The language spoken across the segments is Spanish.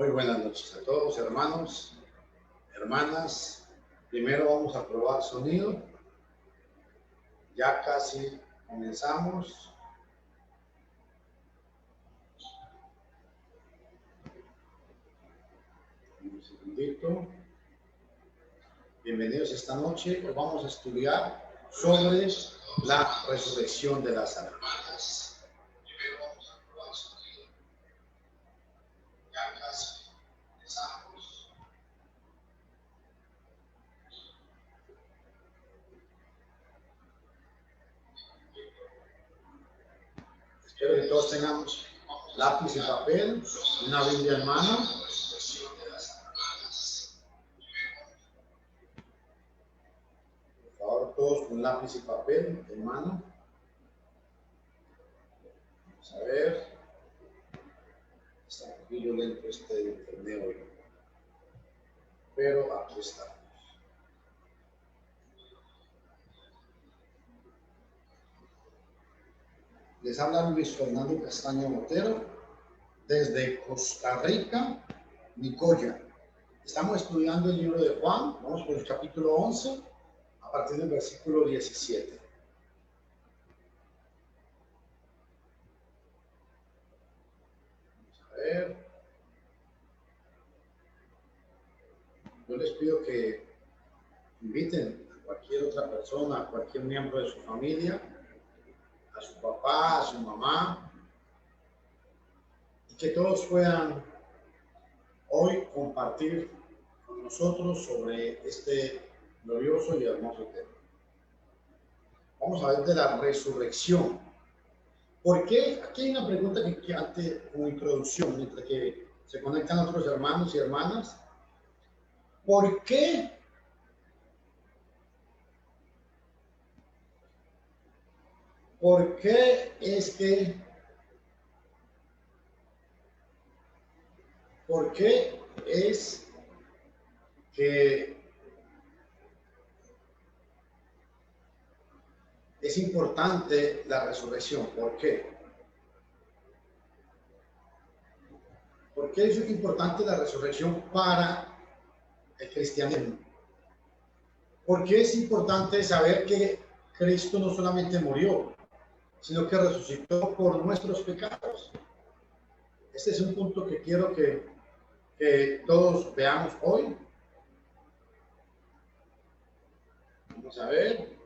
Muy buenas noches a todos, hermanos, hermanas. Primero vamos a probar sonido. Ya casi comenzamos. Un segundito. Bienvenidos esta noche. Hoy vamos a estudiar sobre la resurrección de las almas. Espero que todos tengamos lápiz y papel, una Biblia en mano. Por favor, todos con lápiz y papel en mano. Vamos a ver. Está un poquito lento este internet hoy, pero aquí estamos. Les habla Luis Fernando Castaño Botero desde Costa Rica, Nicoya. Estamos estudiando el libro de Juan, vamos por el capítulo 11, a partir del versículo 17. Vamos a ver. Yo les pido que inviten a cualquier otra persona, a cualquier miembro de su familia, a su papá, a su mamá, y que todos puedan hoy compartir con nosotros sobre este glorioso y hermoso tema. Vamos a ver de la resurrección. ¿Por qué? Aquí hay una pregunta que antes, como introducción, mientras que se conectan otros hermanos y hermanas. ¿Por qué es que es importante la resurrección? ¿Por qué? ¿Por qué es importante la resurrección para el cristianismo? ¿Por qué es importante saber que Cristo no solamente murió, sino que resucitó por nuestros pecados? Este es un punto que quiero que todos veamos hoy. Vamos a ver.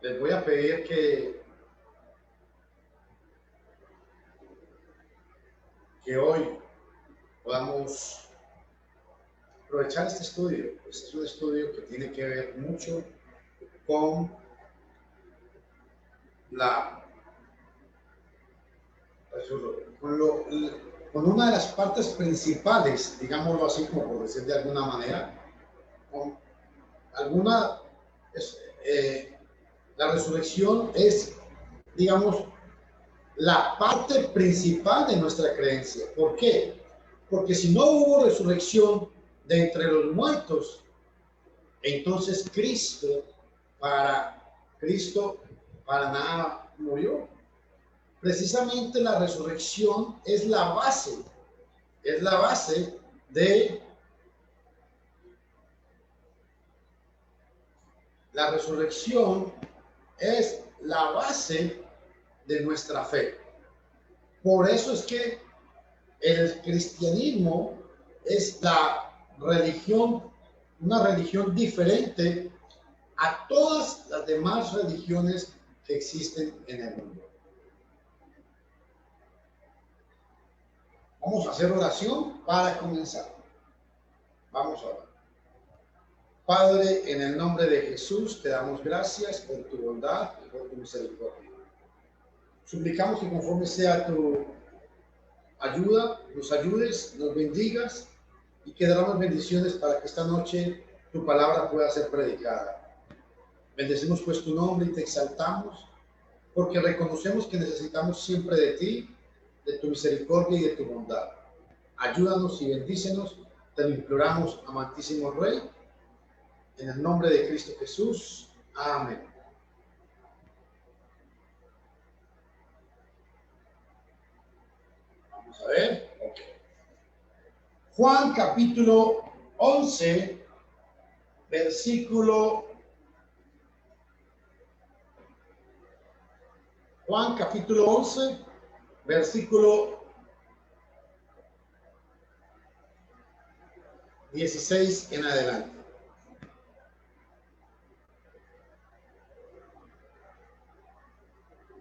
Les voy a pedir que hoy podamos aprovechar este estudio. Este es un estudio que tiene que ver mucho con con una de las partes principales, digámoslo así, como por decir de alguna manera, con la resurrección es, digamos, la parte principal de nuestra creencia. ¿Por qué? Porque si no hubo resurrección de entre los muertos, entonces Cristo para nada murió. Precisamente la resurrección es la base de la resurrección es la base de nuestra fe. Por eso es que el cristianismo es una religión diferente a todas las demás religiones que existen en el mundo. Vamos a hacer oración para comenzar. Vamos a orar. Padre, en el nombre de Jesús, te damos gracias por tu bondad y por tu misericordia. Suplicamos que conforme sea tu ayuda, nos ayudes, nos bendigas y que damos bendiciones para que esta noche tu palabra pueda ser predicada. Bendecimos pues tu nombre y te exaltamos, porque reconocemos que necesitamos siempre de ti, de tu misericordia y de tu bondad. Ayúdanos y bendícenos. Te lo imploramos, amantísimo Rey, en el nombre de Cristo Jesús. Amén. Vamos a ver. Okay. Juan capítulo 11, versículo. Juan capítulo 11, versículo 16 en adelante.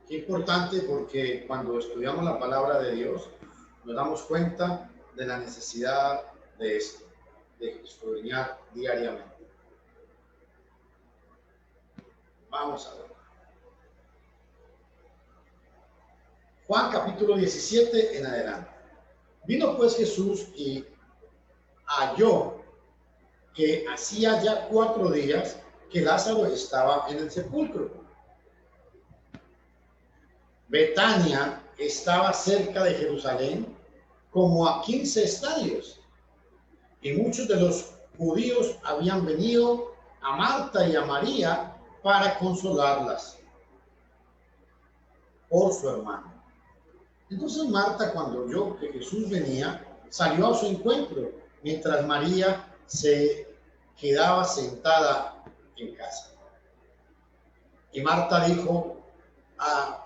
Qué importante, porque cuando estudiamos la palabra de Dios nos damos cuenta de la necesidad de esto, de escudriñar diariamente. Vamos a ver. Juan capítulo 17 en adelante. Vino pues Jesús y halló que hacía ya 4 días que Lázaro estaba en el sepulcro. Betania estaba cerca de Jerusalén, como a 15 estadios, y muchos de los judíos habían venido a Marta y a María para consolarlas por su hermano. Entonces Marta, cuando oyó que Jesús venía, salió a su encuentro, mientras María se quedaba sentada en casa. Y Marta dijo a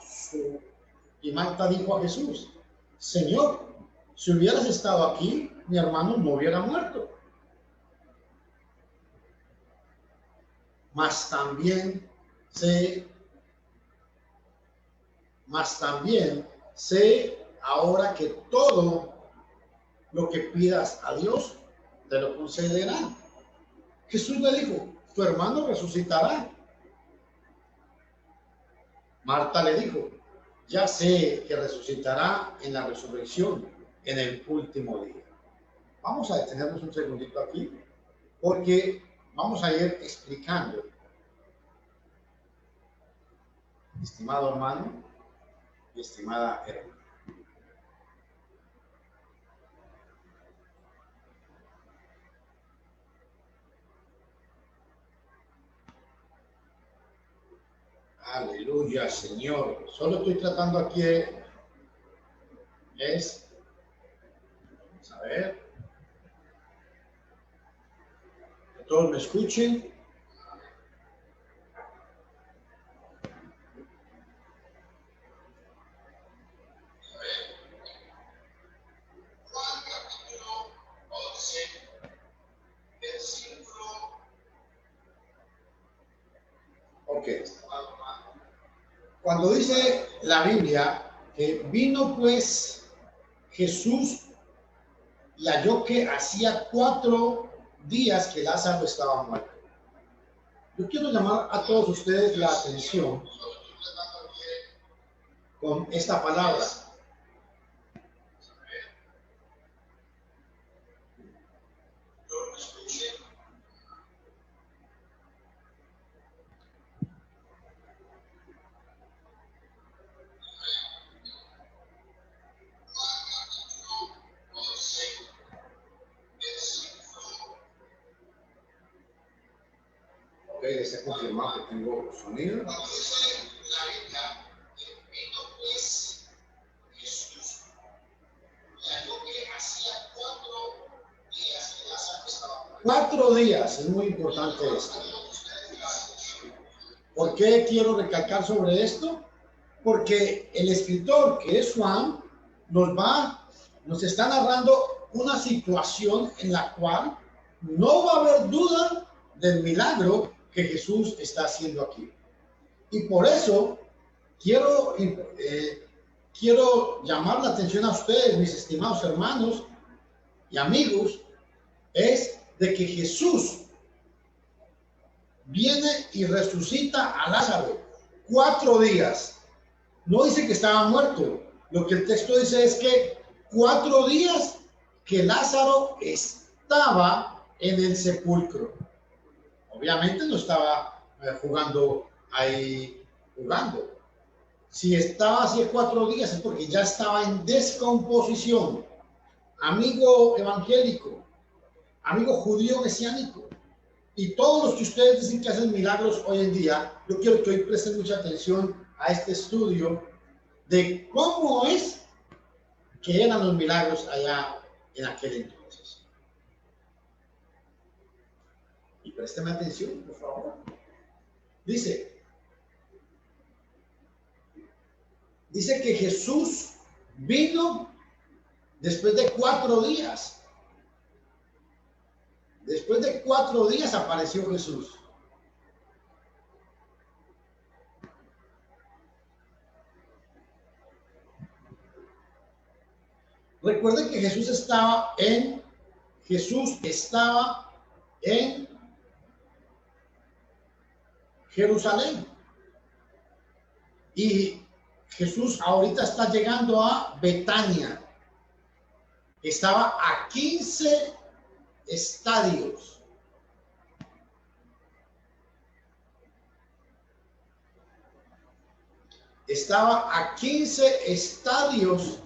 Jesús: Señor, si hubieras estado aquí, mi hermano no hubiera muerto. Mas también sé ahora que todo lo que pidas a Dios te lo concederá. Jesús le dijo: tu hermano resucitará. Marta le dijo: ya sé que resucitará en la resurrección en el último día. Vamos a detenernos un segundito aquí, porque vamos a ir explicando, estimado hermano y estimada hermana. Aleluya, Señor. Solo estoy tratando aquí vamos a ver, que todos me escuchen. Juan capítulo 11, versículo. Ok. Cuando dice la Biblia que vino pues Jesús y halló que hacía 4 días que Lázaro estaba muerto. Yo quiero llamar a todos ustedes la atención con esta palabra. Ok, deseo confirmar que tengo sonido. Cuatro días, es muy importante esto. ¿Por qué quiero recalcar sobre esto? Porque el escritor, que es Juan, nos está narrando una situación en la cual no va a haber duda del milagro que Jesús está haciendo aquí. Y por eso quiero llamar la atención a ustedes, mis estimados hermanos y amigos, es de que Jesús viene y resucita a Lázaro 4 días. No dice que estaba muerto. Lo que el texto dice es que 4 días que Lázaro estaba en el sepulcro. Obviamente no estaba jugando. Si estaba hace 4 días es porque ya estaba en descomposición. amigo evangélico, amigo judío mesiánico, y todos los que ustedes dicen que hacen milagros hoy en día, yo quiero que hoy presten mucha atención a este estudio de cómo es que eran los milagros allá en aquel entonces. Y présteme atención, por favor. Dice que Jesús vino después de 4 días. Después de 4 días apareció Jesús. Recuerden que Jesús estaba en Jerusalén. Y Jesús ahorita está llegando a Betania. Estaba a 15 estadios. Estaba a 15 estadios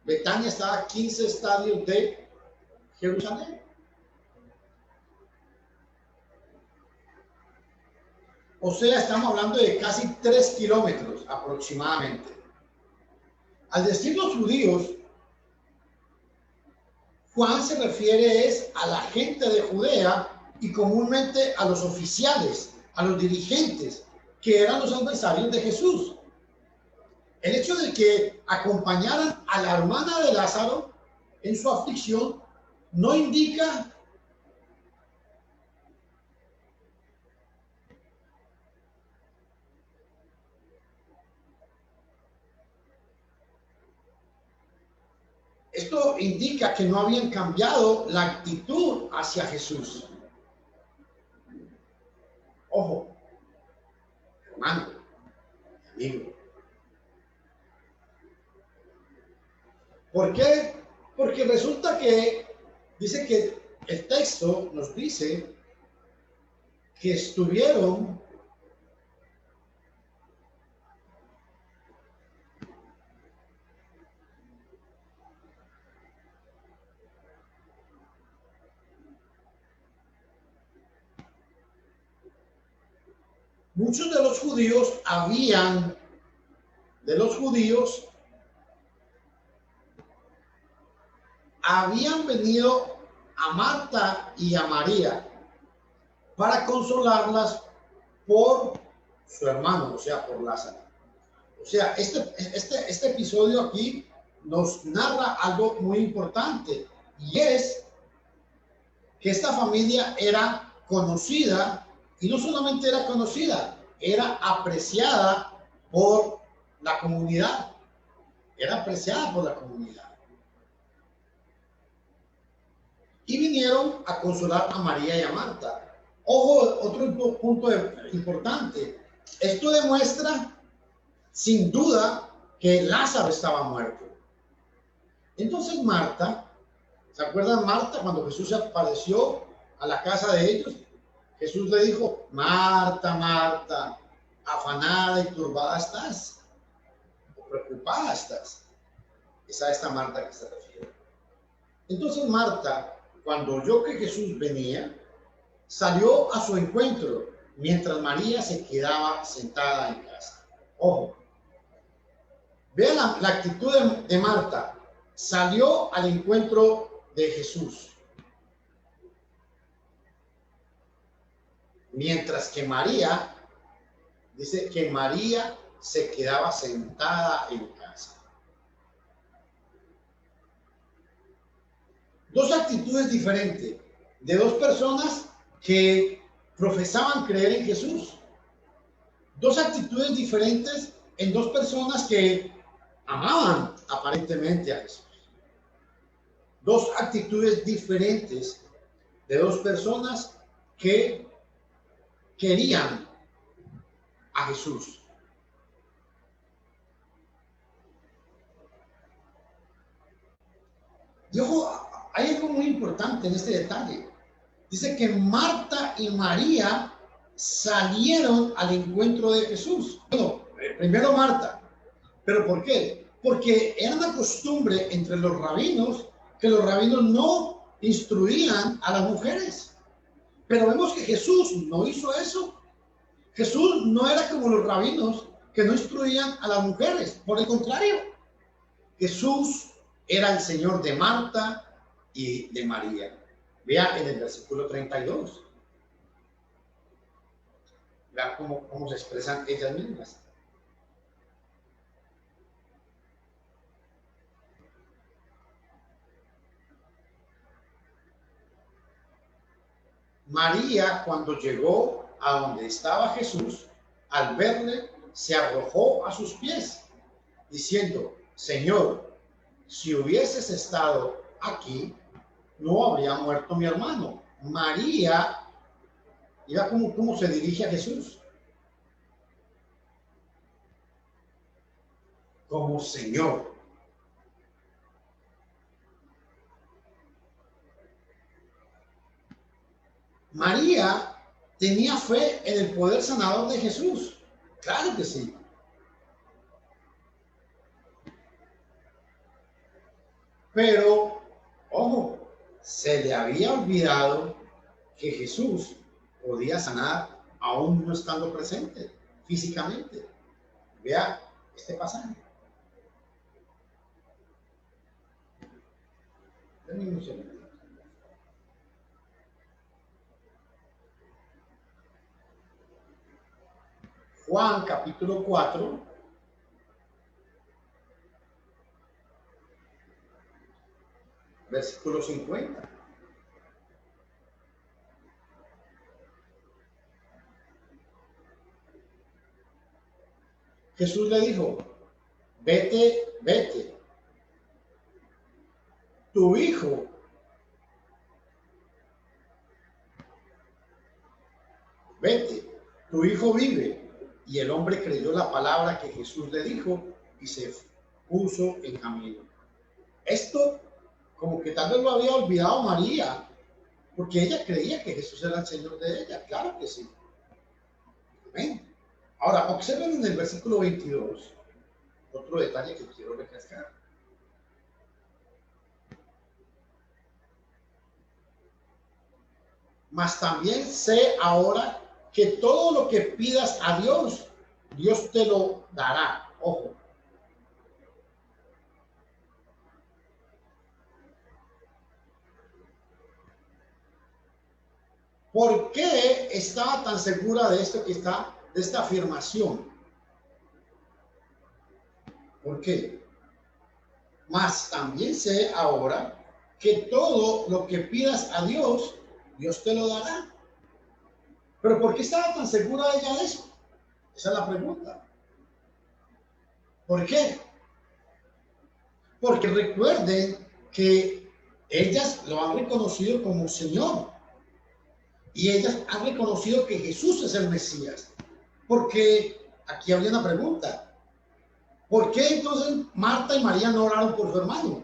Betania estaba a 15 estadios de Jerusalén. O sea, estamos hablando de casi 3 kilómetros aproximadamente. Al decir los judíos, Juan se refiere a la gente de Judea y comúnmente a los oficiales, a los dirigentes, que eran los adversarios de Jesús. El hecho de que acompañaran a la hermana de Lázaro en su aflicción no indica esto indica que no habían cambiado la actitud hacia Jesús. Ojo, hermano, amigo. ¿Por qué? Porque resulta que dice que el texto nos dice que estuvieron muchos de los judíos habían venido a Marta y a María para consolarlas por su hermano, o sea, por Lázaro. O sea, este episodio aquí nos narra algo muy importante, y es que esta familia era conocida, y no solamente era conocida, era apreciada por la comunidad. Era apreciada por la comunidad. Y vinieron a consolar a María y a Marta. Ojo, otro punto importante. Esto demuestra, sin duda, que Lázaro estaba muerto. Entonces Marta, ¿se acuerdan Marta cuando Jesús se apareció a la casa de ellos? Jesús le dijo: Marta, Marta, afanada y turbada estás, o preocupada estás. Es a esta Marta que se refiere. Entonces Marta, cuando oyó que Jesús venía, salió a su encuentro, mientras María se quedaba sentada en casa. Ojo, vean la actitud de Marta. Salió al encuentro de Jesús, mientras que María, dice que María se quedaba sentada en casa. Dos actitudes diferentes de dos personas que profesaban creer en Jesús. Dos actitudes diferentes en dos personas que amaban aparentemente a Jesús. Dos actitudes diferentes de dos personas que querían a Jesús. Y ojo, hay algo muy importante en este detalle. Dice que Marta y María salieron al encuentro de Jesús. Bueno, Primero Marta. ¿Pero por qué? Porque era una costumbre entre los rabinos que los rabinos no instruían a las mujeres. Pero vemos que Jesús no hizo eso. Jesús no era como los rabinos que no instruían a las mujeres. Por el contrario, Jesús era el Señor de Marta y de María. Vea en el versículo 32. Vea cómo se expresan ellas mismas. María, cuando llegó a donde estaba Jesús, al verle, se arrojó a sus pies, diciendo: Señor, si hubieses estado aquí, no habría muerto mi hermano. María, mira cómo se dirige a Jesús. Como Señor. María tenía fe en el poder sanador de Jesús. Claro que sí. Pero, ojo, se le había olvidado que Jesús podía sanar aún no estando presente físicamente. Vea este pasaje. Denme un segundo. Juan capítulo 4, versículo 50. Jesús le dijo: vete, vete. Tu hijo vive. Y el hombre creyó la palabra que Jesús le dijo y se puso en camino. Esto como que tal vez lo había olvidado María, porque ella creía que Jesús era el Señor de ella. Claro que sí. Amén. Ahora, observen en el versículo 22 otro detalle que quiero recalcar. Mas también sé ahora que todo lo que pidas a Dios, Dios te lo dará. Ojo. ¿Por qué estaba tan segura de esto de esta afirmación? ¿Por qué? Mas también sé ahora que todo lo que pidas a Dios, Dios te lo dará. ¿Pero por qué estaba tan segura ella de eso? Esa es la pregunta. ¿Por qué? Porque recuerden que ellas lo han reconocido como Señor. Y ellas han reconocido que Jesús es el Mesías. Porque aquí había una pregunta. ¿Por qué entonces Marta y María no oraron por su hermano?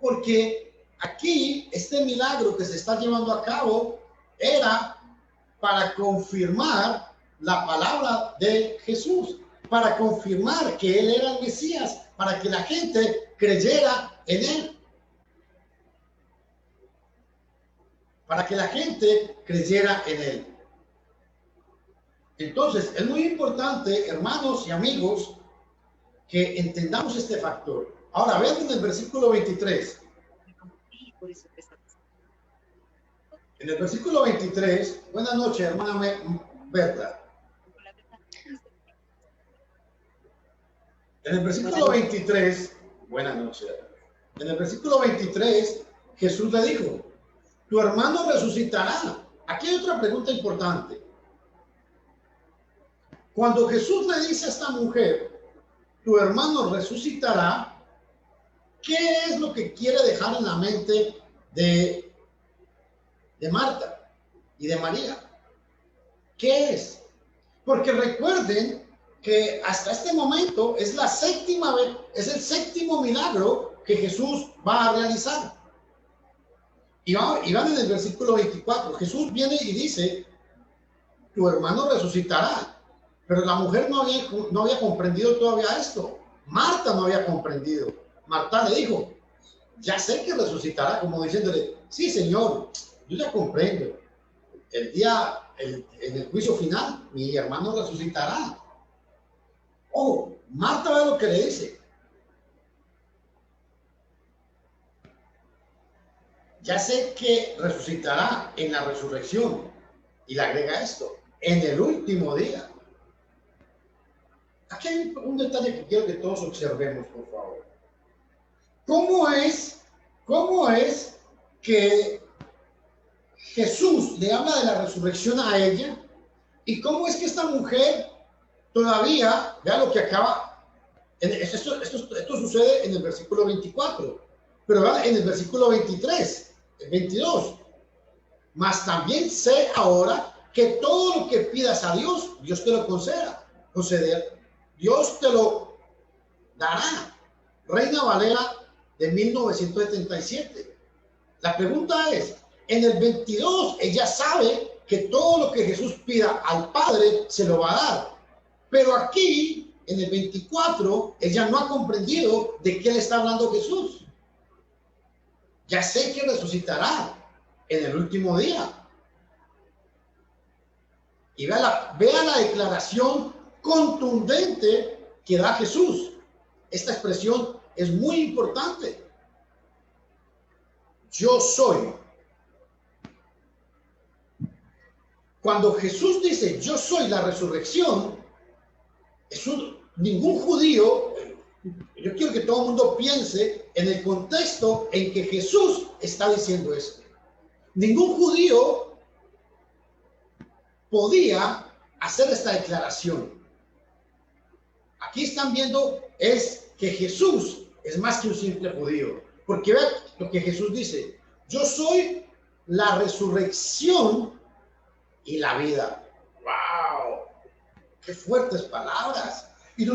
Porque aquí este milagro que se está llevando a cabo era para confirmar la palabra de Jesús, para confirmar que Él era el Mesías, para que la gente creyera en Él. Para que la gente creyera en Él. Entonces, es muy importante, hermanos y amigos, que entendamos este factor. Ahora, vean en el versículo 23. En el versículo 23, buenas noches, hermana Berta. En el versículo 23, buenas noches. En el versículo 23, Jesús le dijo: tu hermano resucitará. Aquí hay otra pregunta importante. Cuando Jesús le dice a esta mujer: tu hermano resucitará, ¿qué es lo que quiere dejar en la mente de Marta y de María? ¿Qué es? Porque recuerden que hasta este momento es el séptimo milagro que Jesús va a realizar. Y van en el versículo 24. Jesús viene y dice: tu hermano resucitará. Pero la mujer no había comprendido todavía esto. Marta no había comprendido. Marta le dijo, ya sé que resucitará, como diciéndole, sí, Señor, yo ya comprendo. En el juicio final, mi hermano resucitará. Oh, Marta ve lo que le dice. Ya sé que resucitará en la resurrección. Y le agrega esto, en el último día. Aquí hay un detalle que quiero que todos observemos, por favor. ¿Cómo es que Jesús le habla de la resurrección a ella? ¿Y cómo es que esta mujer todavía, vea lo que acaba, esto sucede en el versículo 24, pero vea en el versículo 23, el 22, mas también sé ahora que todo lo que pidas a Dios, Dios te lo conceder, Dios te lo dará. Reina Valera de 1977. La pregunta es, en el 22 ella sabe que todo lo que Jesús pida al Padre se lo va a dar. Pero aquí, en el 24, ella no ha comprendido de qué le está hablando Jesús. Ya sé que resucitará en el último día. Y vea la declaración contundente que da Jesús. Esta expresión es muy importante. Yo soy. Cuando Jesús dice, yo soy la resurrección, ningún judío, yo quiero que todo el mundo piense en el contexto en que Jesús está diciendo esto. Ningún judío podía hacer esta declaración. Aquí están viendo es que Jesús es más que un simple judío. Porque vean lo que Jesús dice. Yo soy la resurrección y la vida. ¡Wow! ¡Qué fuertes palabras! Y yo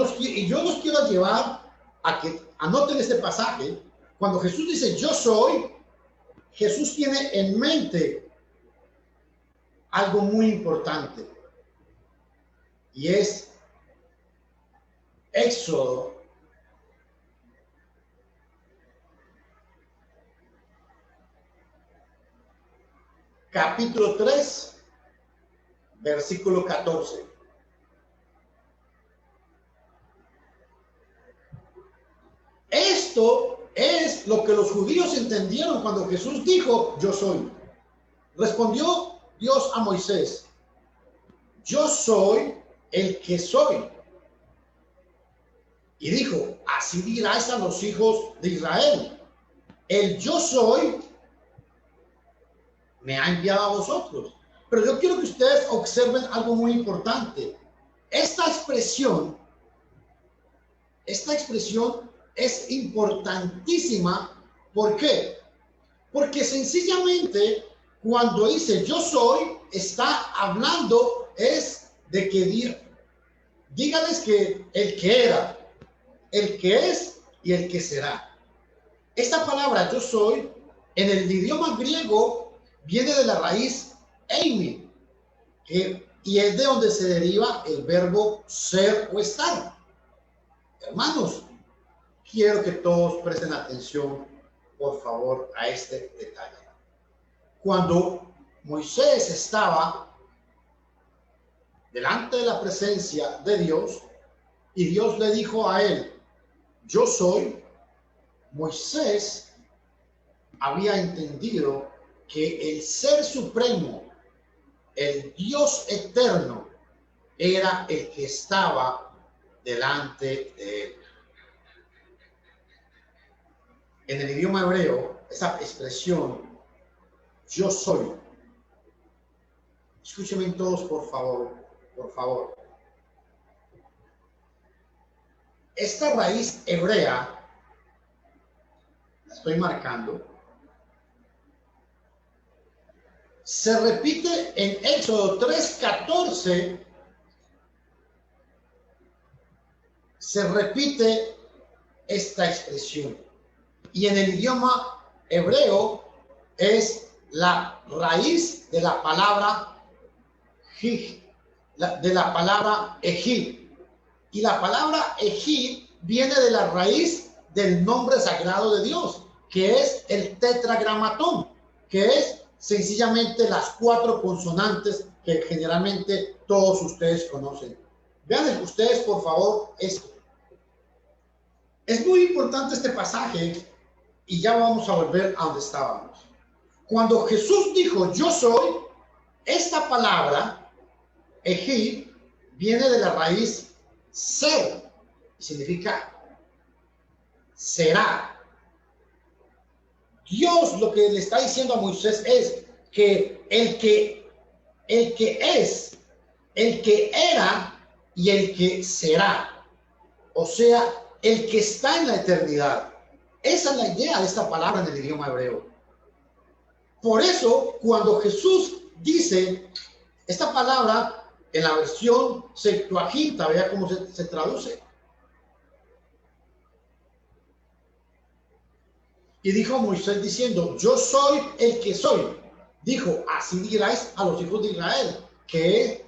los quiero llevar a que anoten este pasaje. Cuando Jesús dice yo soy, Jesús tiene en mente algo muy importante. Y es Éxodo capítulo 3, versículo 14. Esto es lo que los judíos entendieron cuando Jesús dijo, yo soy. Respondió Dios a Moisés, yo soy el que soy. Y dijo, así dirás a los hijos de Israel, el yo soy me ha enviado a vosotros. Pero yo quiero que ustedes observen algo muy importante. Esta expresión es importantísima. ¿Por qué? Porque sencillamente cuando dice yo soy, está hablando es de que dígales que el que era, el que es y el que será. Esta palabra yo soy en el idioma griego viene de la raíz eimi, y es de donde se deriva el verbo ser o estar. Hermanos, quiero que todos presten atención, por favor, a este detalle. Cuando Moisés estaba delante de la presencia de Dios y Dios le dijo a él, yo soy, Moisés había entendido que el Ser Supremo, el Dios eterno, era el que estaba delante de él. En el idioma hebreo, esa expresión, yo soy, escúchenme todos por favor. Esta raíz hebrea, la estoy marcando, se repite en Éxodo 3:14, se repite esta expresión. Y en el idioma hebreo es la raíz de la palabra hij, de la palabra Ejid. Y la palabra Ejid viene de la raíz del nombre sagrado de Dios, que es el tetragramatón, que es sencillamente las 4 consonantes que generalmente todos ustedes conocen. Vean ustedes, por favor, esto. Es muy importante este pasaje y ya vamos a volver a donde estábamos. Cuando Jesús dijo, yo soy, esta palabra, Ejid, viene de la raíz ser, significa será. Dios lo que le está diciendo a Moisés es que el que es, el que era y el que será. O sea, el que está en la eternidad. Esa es la idea de esta palabra en el idioma hebreo. Por eso, cuando Jesús dice esta palabra en la versión Septuaginta, vea cómo se traduce. Y dijo Moisés diciendo, yo soy el que soy. Dijo, así diráis a los hijos de Israel, que es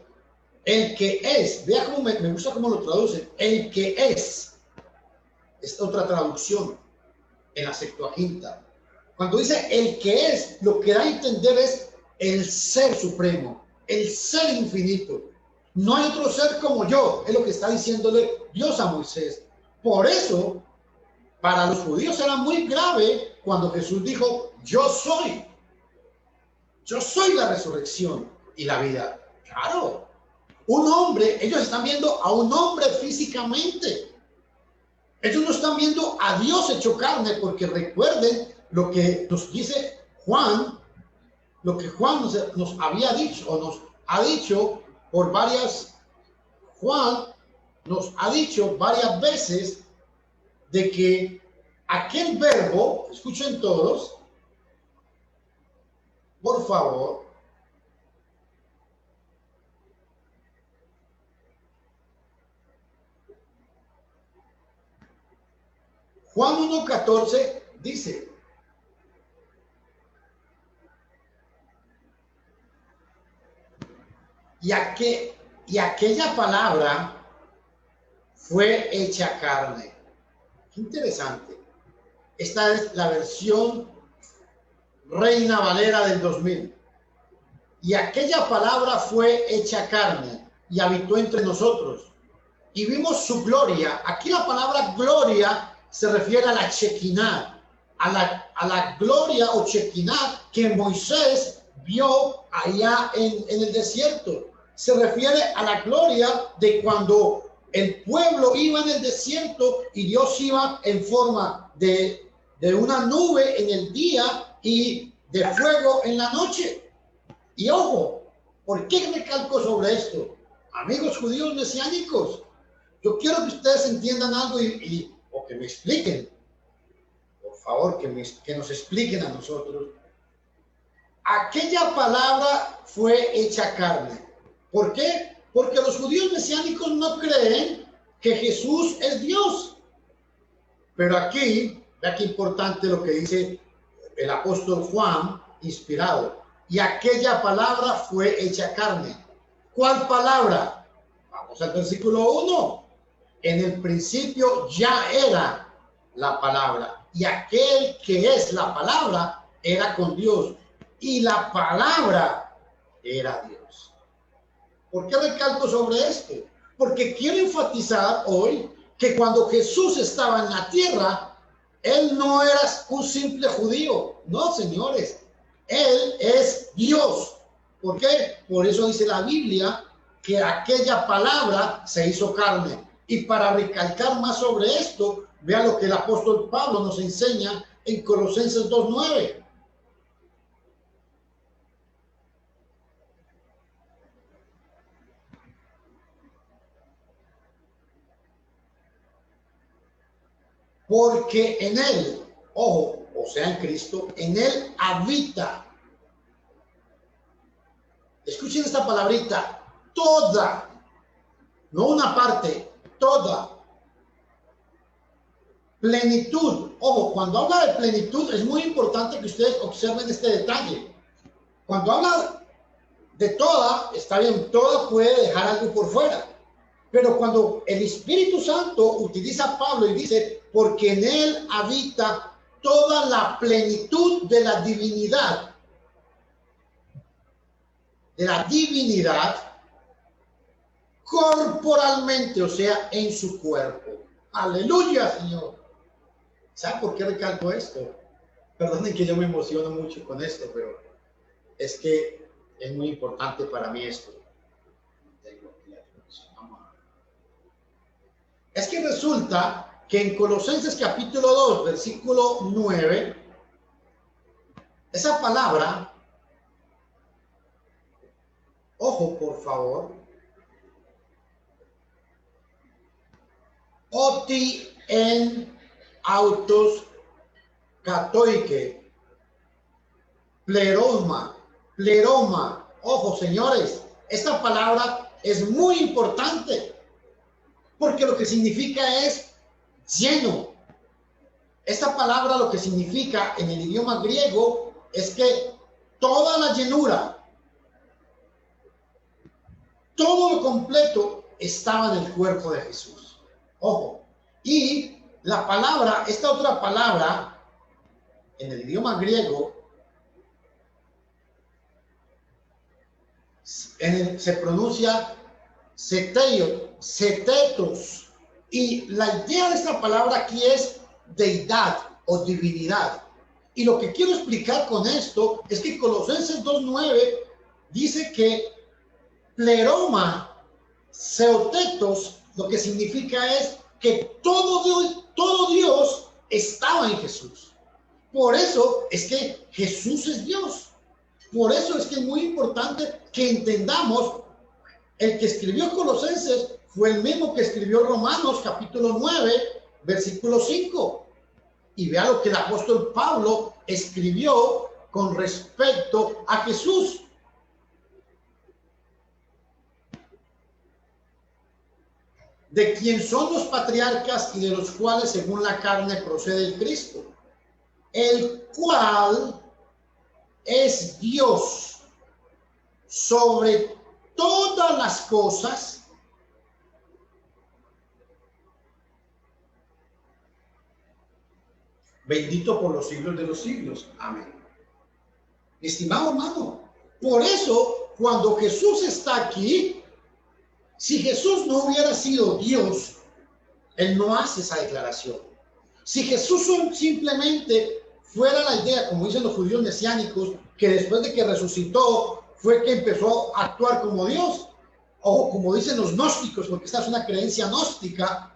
el que es. Vea cómo me gusta cómo lo traducen. El que es. Esta otra traducción en la Septuaginta. Cuando dice el que es, lo que da a entender es el ser supremo, el ser infinito. No hay otro ser como yo, es lo que está diciéndole Dios a Moisés. Por eso, para los judíos era muy grave cuando Jesús dijo, yo soy la resurrección y la vida. Claro, un hombre, ellos están viendo a un hombre físicamente. Ellos no están viendo a Dios hecho carne, porque recuerden lo que nos dice Juan, lo que Juan nos había dicho, o nos ha dicho por varias, Juan nos ha dicho varias veces de que aquel verbo, escuchen todos, por favor, Juan 1:14 dice, y aquella palabra fue hecha carne. Qué interesante. Esta es la versión Reina Valera del 2000. Y aquella palabra fue hecha carne y habitó entre nosotros. Y vimos su gloria. Aquí la palabra gloria se refiere a la Shekinah, a la gloria o Shekinah que Moisés vio allá en el desierto. Se refiere a la gloria de cuando el pueblo iba en el desierto y Dios iba en forma de una nube en el día y de fuego en la noche. Y ojo, ¿por qué recalco sobre esto? Amigos judíos mesiánicos, yo quiero que ustedes entiendan algo o que me expliquen. Por favor, que nos expliquen a nosotros. Aquella palabra fue hecha carne. ¿Por qué? Porque los judíos mesiánicos no creen que Jesús es Dios. Pero aquí, vea qué importante lo que dice el apóstol Juan, inspirado. Y aquella palabra fue hecha carne. ¿Cuál palabra? Vamos al versículo 1. En el principio ya era la palabra. Y aquel que es la palabra era con Dios. Y la palabra era Dios. ¿Por qué recalco sobre esto? Porque quiero enfatizar hoy que cuando Jesús estaba en la tierra, Él no era un simple judío. No, señores. Él es Dios. ¿Por qué? Por eso dice la Biblia que aquella palabra se hizo carne. Y para recalcar más sobre esto, vea lo que el apóstol Pablo nos enseña en Colosenses 2:9. Porque en Él, ojo, o sea en Cristo, en Él habita. Escuchen esta palabrita, toda, no una parte, toda. Plenitud. Ojo, cuando habla de plenitud es muy importante que ustedes observen este detalle. Cuando habla de toda, está bien, toda puede dejar algo por fuera. Pero cuando el Espíritu Santo utiliza a Pablo y dice, porque en él habita toda la plenitud de la divinidad, corporalmente, o sea, en su cuerpo. Aleluya, Señor. ¿Sabe por qué recalco esto? Perdonen que yo me emociono mucho con esto, pero es que es muy importante para mí esto. Es que resulta que en Colosenses capítulo 2, versículo 9, esa palabra, ojo por favor, oti en autos katoike, pleroma, ojo señores, esta palabra es muy importante, porque lo que significa es lleno. Esta palabra lo que significa en el idioma griego es que toda la llenura, todo lo completo estaba en el cuerpo de Jesús. Ojo. Y la palabra, esta otra palabra, en el idioma griego, se pronuncia setetos. Y la idea de esta palabra aquí es deidad o divinidad. Y lo que quiero explicar con esto es que Colosenses 2:9 dice que pleroma, seotetos, lo que significa es que todo Dios estaba en Jesús. Por eso es que Jesús es Dios. Por eso es que es muy importante que entendamos, el que escribió Colosenses fue el mismo que escribió Romanos capítulo 9, versículo 5. Y vea lo que el apóstol Pablo escribió con respecto a Jesús. De quien son los patriarcas y de los cuales según la carne procede el Cristo, el cual es Dios sobre todas las cosas, bendito por los siglos de los siglos. Amén. Estimado hermano, por eso cuando Jesús está aquí, si Jesús no hubiera sido Dios, Él no hace esa declaración. Si Jesús simplemente fuera la idea, como dicen los judíos mesiánicos, que después de que resucitó fue que empezó a actuar como Dios, o como dicen los gnósticos, porque esta es una creencia gnóstica,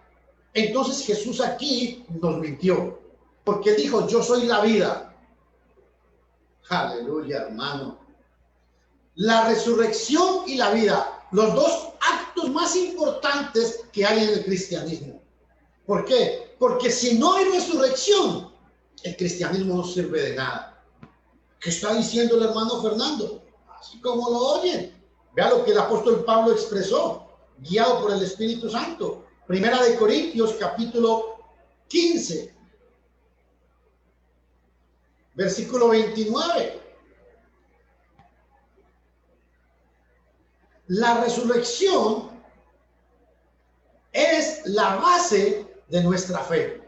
entonces Jesús aquí nos mintió, porque dijo, yo soy la vida. Aleluya, hermano. La resurrección y la vida, los dos actos más importantes que hay en el cristianismo. ¿Por qué? Porque si no hay resurrección, el cristianismo no sirve de nada. ¿Qué está diciendo el hermano Fernando? Así como lo oyen. Vea lo que el apóstol Pablo expresó, guiado por el Espíritu Santo. Primera de Corintios, capítulo 15, versículo 29. La resurrección es la base de nuestra fe.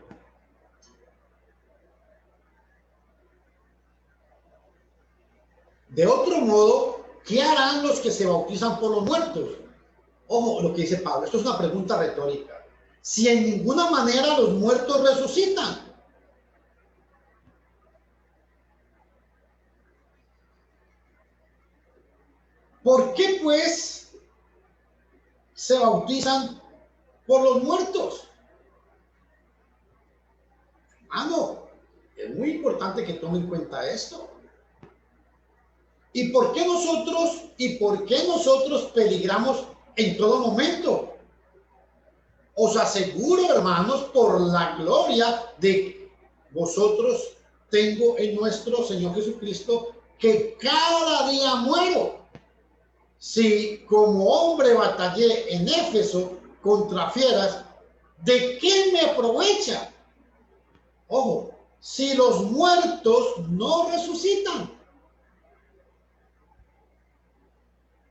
De otro modo, ¿qué harán los que se bautizan por los muertos? Ojo, lo que dice Pablo, esto es una pregunta retórica. Si en ninguna manera los muertos resucitan. ¿Por qué pues se bautizan por los muertos? Es muy importante que tomen en cuenta esto. ¿Y por qué nosotros peligramos en todo momento? Os aseguro, hermanos, por la gloria de vosotros, tengo en nuestro Señor Jesucristo, que cada día muero. Si como hombre batallé en Éfeso contra fieras, ¿de qué me aprovecha? Ojo, si los muertos no resucitan.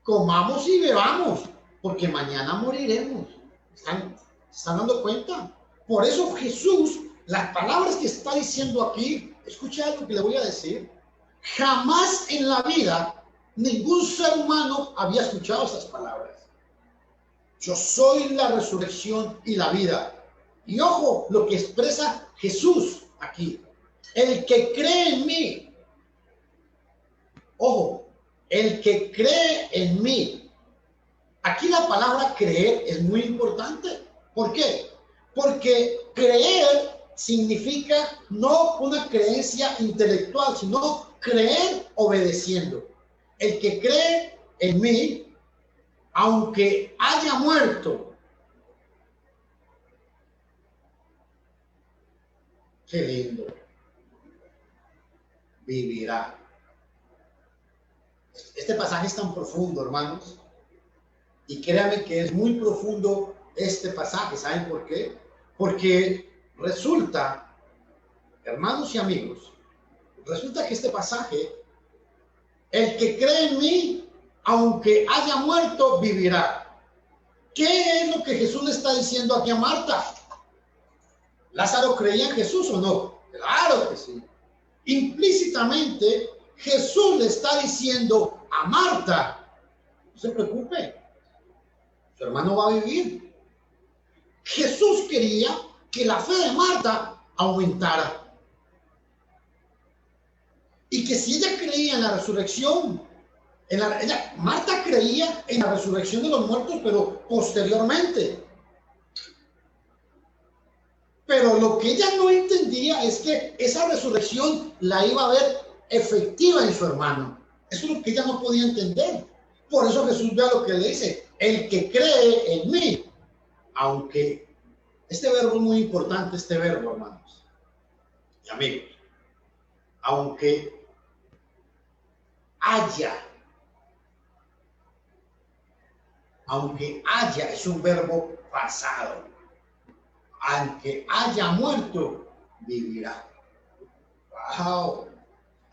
comamos y bebamos, porque mañana moriremos. ¿Están dando cuenta? Por eso Jesús, las palabras que está diciendo aquí, escucha algo que le voy a decir. Jamás en la vida ningún ser humano había escuchado esas palabras. Yo soy la resurrección y la vida. Y ojo, lo que expresa Jesús aquí. El que cree en mí. Ojo, el que cree en mí. Aquí la palabra creer es muy importante. ¿Por qué? Porque creer significa no una creencia intelectual, sino creer obedeciendo. El que cree en mí, aunque haya muerto. Qué lindo. Vivirá. Este pasaje es tan profundo, hermanos. Y créanme que es muy profundo este pasaje. ¿Saben por qué? Porque resulta, hermanos y amigos, resulta que este pasaje, el que cree en mí, aunque haya muerto, vivirá. ¿Qué es lo que Jesús le está diciendo aquí a Marta? ¿Lázaro creía en Jesús o no? Claro que sí. Implícitamente, Jesús le está diciendo a Marta, no se preocupe, su hermano va a vivir. Jesús quería que la fe de Marta aumentara. Y que si ella creía en la resurrección, Marta creía en la resurrección de los muertos, pero posteriormente. Pero lo que ella no entendía es que esa resurrección la iba a ver efectiva en su hermano. Eso es lo que ella no podía entender. Por eso Jesús vea lo que le dice: el que cree en mí, aunque este verbo es muy importante, este verbo, hermanos y amigos, aunque haya, es un verbo pasado, aunque haya muerto, vivirá. Wow.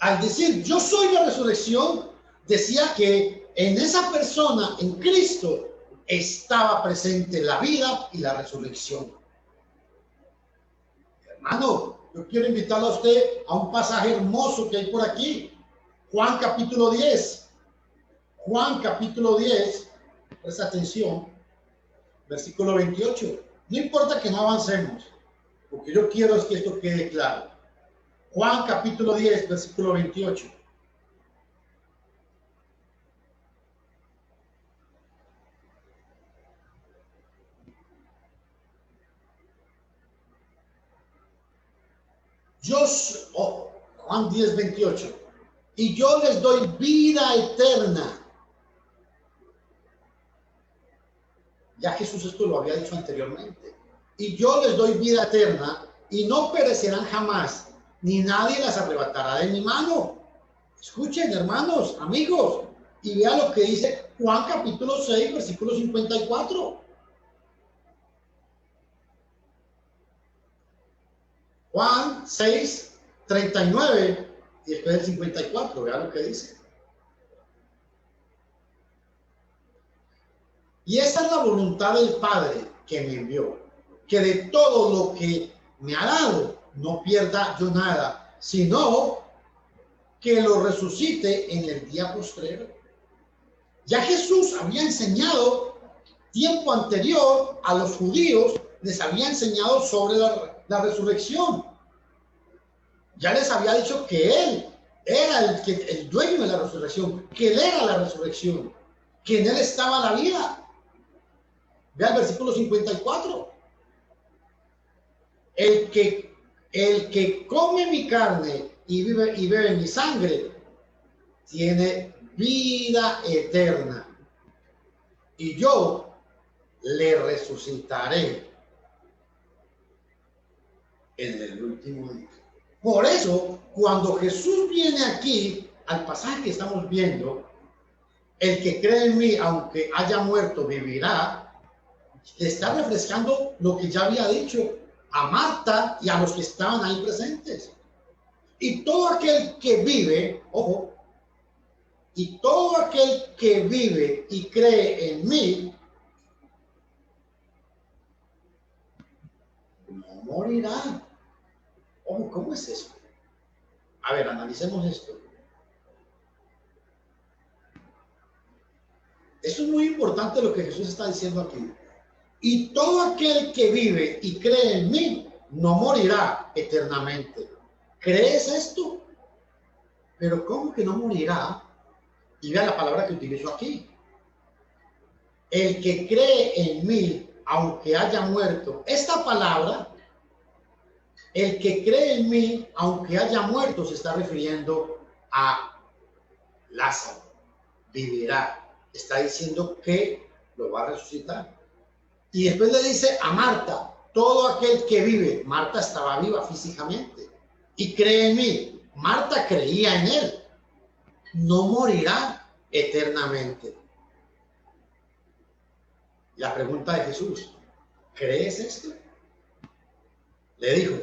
Al decir yo soy la resurrección, decía que en esa persona, en Cristo, estaba presente la vida y la resurrección. Hermano, yo quiero invitarlo a usted a un pasaje hermoso que hay por aquí. Juan capítulo 10. Juan capítulo 10, presta atención, versículo 28. No importa que no avancemos, porque yo quiero es que esto quede claro. Juan capítulo 10, versículo 28. Juan 10, 28. Y yo les doy vida eterna. Ya Jesús esto lo había dicho anteriormente. Y yo les doy vida eterna y no perecerán jamás, ni nadie las arrebatará de mi mano. Escuchen, hermanos, amigos, y vean lo que dice Juan capítulo 6, versículo 54. Juan 6, 39 y después del 54, vean lo que dice. Y esa es la voluntad del Padre que me envió, que de todo lo que me ha dado no pierda yo nada, sino que lo resucite en el día postrero. Ya Jesús había enseñado tiempo anterior a los judíos, les había enseñado sobre la resurrección. Ya les había dicho que Él era el dueño de la resurrección, que Él era la resurrección, que en Él estaba la vida. Vea el versículo 54. El que come mi carne y bebe mi sangre tiene vida eterna, y yo le resucitaré en el último día. Por eso, cuando Jesús viene aquí al pasaje que estamos viendo, el que cree en mí, aunque haya muerto, vivirá, le está refrescando lo que ya había dicho a Marta y a los que estaban ahí presentes. Y todo aquel que vive, ojo, y todo aquel que vive y cree en mí no morirá. Ojo, ¿cómo es eso? A ver, analicemos esto. Eso es muy importante lo que Jesús está diciendo aquí. Y todo aquel que vive y cree en mí no morirá eternamente. ¿Crees esto? Pero ¿cómo que no morirá? Y vea la palabra que utilizo aquí. El que cree en mí, aunque haya muerto. Esta palabra, el que cree en mí, aunque haya muerto, se está refiriendo a Lázaro. Vivirá. Está diciendo que lo va a resucitar. Y después le dice a Marta, todo aquel que vive. Marta estaba viva físicamente y cree en mí. Marta creía en él. No morirá eternamente. La pregunta de Jesús, ¿crees esto? Le dijo,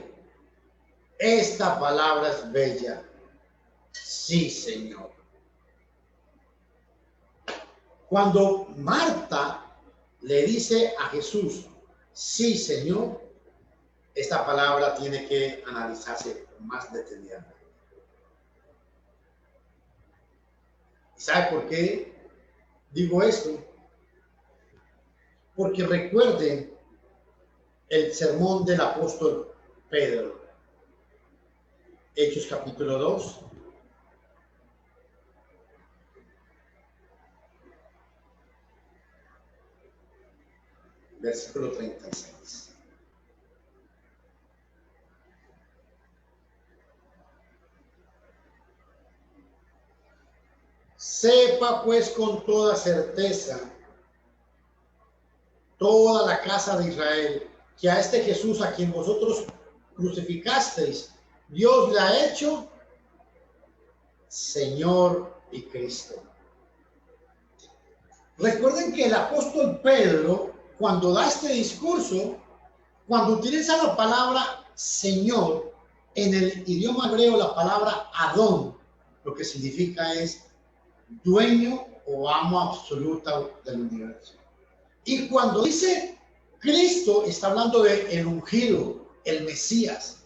esta palabra es bella. Sí, Señor. Cuando Marta le dice a Jesús, sí, Señor, esta palabra tiene que analizarse más detenidamente. ¿Sabe por qué digo esto? Porque recuerden el sermón del apóstol Pedro, Hechos capítulo 2, versículo 36. Sepa pues con toda certeza toda la casa de Israel que a este Jesús a quien vosotros crucificasteis, Dios le ha hecho Señor y Cristo. Recuerden que el apóstol Pedro, cuando da este discurso, cuando utiliza la palabra Señor, en el idioma hebreo la palabra Adón, lo que significa es dueño o amo absoluta del universo. Y cuando dice Cristo, está hablando de el ungido, el Mesías.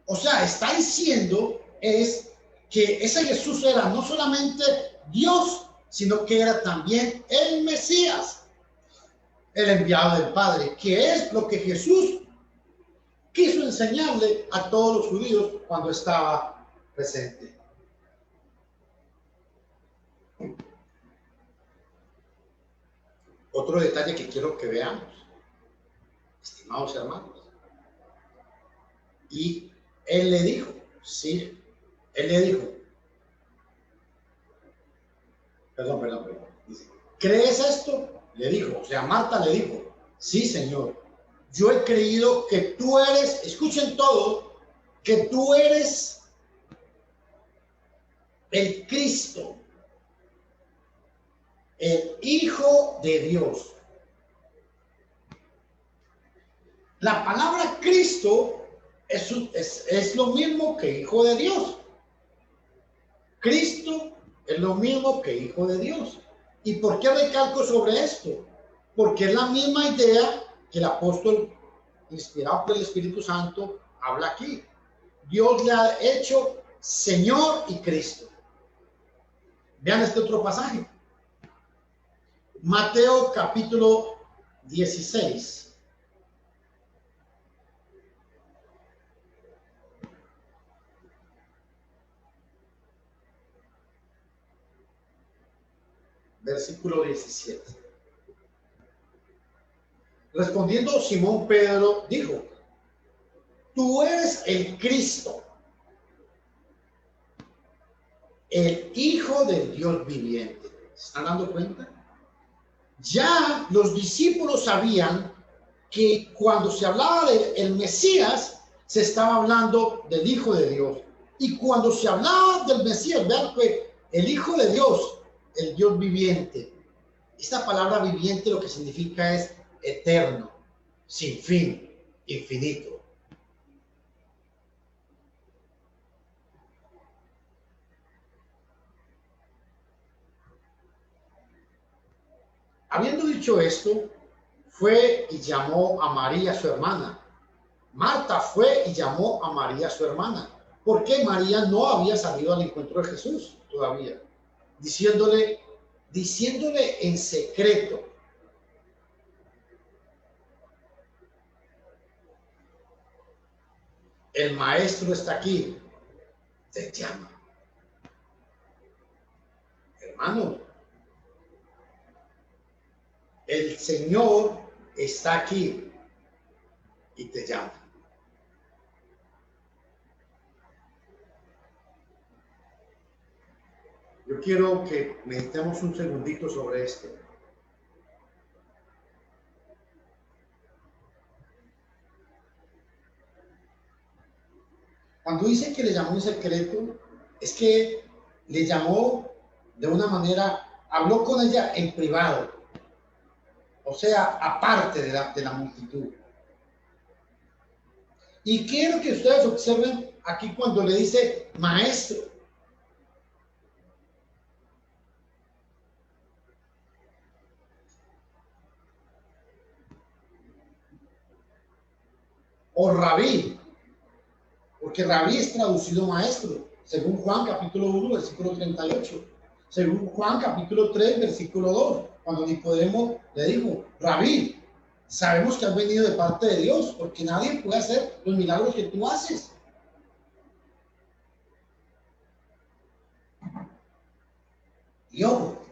O sea, está diciendo es que ese Jesús era no solamente Dios, sino que era también el Mesías, el enviado del Padre, que es lo que Jesús quiso enseñarle a todos los judíos cuando estaba presente. Otro detalle que quiero que veamos, estimados hermanos. Y él le dijo, sí, él le dijo, perdón. Dice, ¿crees esto? Le dijo, o sea, Marta le dijo, sí, Señor, yo he creído que tú eres, escuchen todo, que tú eres el Cristo, el Hijo de Dios. La palabra Cristo es lo mismo que Hijo de Dios. Cristo es lo mismo que Hijo de Dios. ¿Y por qué recalco sobre esto? Porque es la misma idea que el apóstol, inspirado por el Espíritu Santo, habla aquí. Dios le ha hecho Señor y Cristo. Vean este otro pasaje. Mateo capítulo 16. Versículo 17. Respondiendo Simón Pedro dijo, tú eres el Cristo, el Hijo del Dios viviente. ¿Se están dando cuenta? Ya los discípulos sabían que cuando se hablaba del Mesías, se estaba hablando del Hijo de Dios. Y cuando se hablaba del Mesías, vean que el Hijo de Dios, el Dios viviente, esta palabra viviente lo que significa es eterno, sin fin, infinito. Habiendo dicho esto, fue y llamó a María, su hermana. Marta fue y llamó a María, su hermana, porque María no había salido al encuentro de Jesús todavía, diciéndole en secreto: el maestro está aquí, te llama. Hermano, el Señor está aquí y te llama. Yo quiero que meditemos un segundito sobre esto. Cuando dice que le llamó en secreto, es que le llamó de una manera, habló con ella en privado, o sea, aparte de la multitud. Y quiero que ustedes observen aquí cuando le dice maestro. O rabí, porque rabí es traducido maestro, según Juan capítulo 1, versículo 38, según Juan capítulo 3, versículo 2, cuando Nicodemo le dijo: rabí, sabemos que has venido de parte de Dios, porque nadie puede hacer los milagros que tú haces. Y ojo,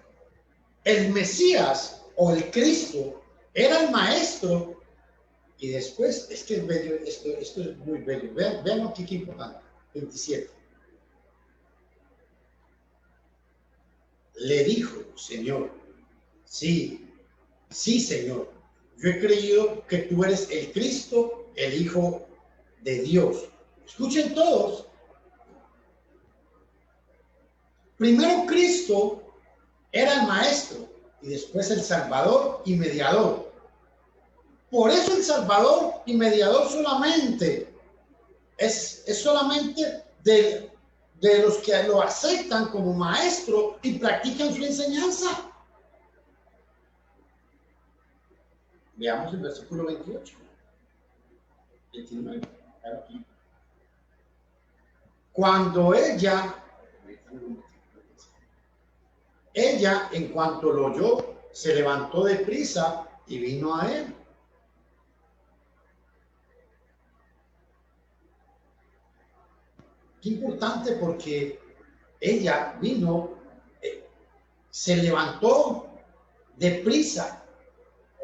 el Mesías o el Cristo era el maestro. Y después, es que es bello, esto es muy bello. Vean aquí qué importante. 27. Le dijo: Señor, sí, Señor, yo he creído que tú eres el Cristo, el Hijo de Dios. Escuchen todos. Primero Cristo era el maestro y después el Salvador y mediador. Por eso el Salvador y mediador solamente es solamente de los que lo aceptan como maestro y practican su enseñanza. Veamos el versículo 28, 29. Aquí. Cuando ella, en cuanto lo oyó, se levantó deprisa y vino a él. Qué importante, porque ella vino, se levantó deprisa.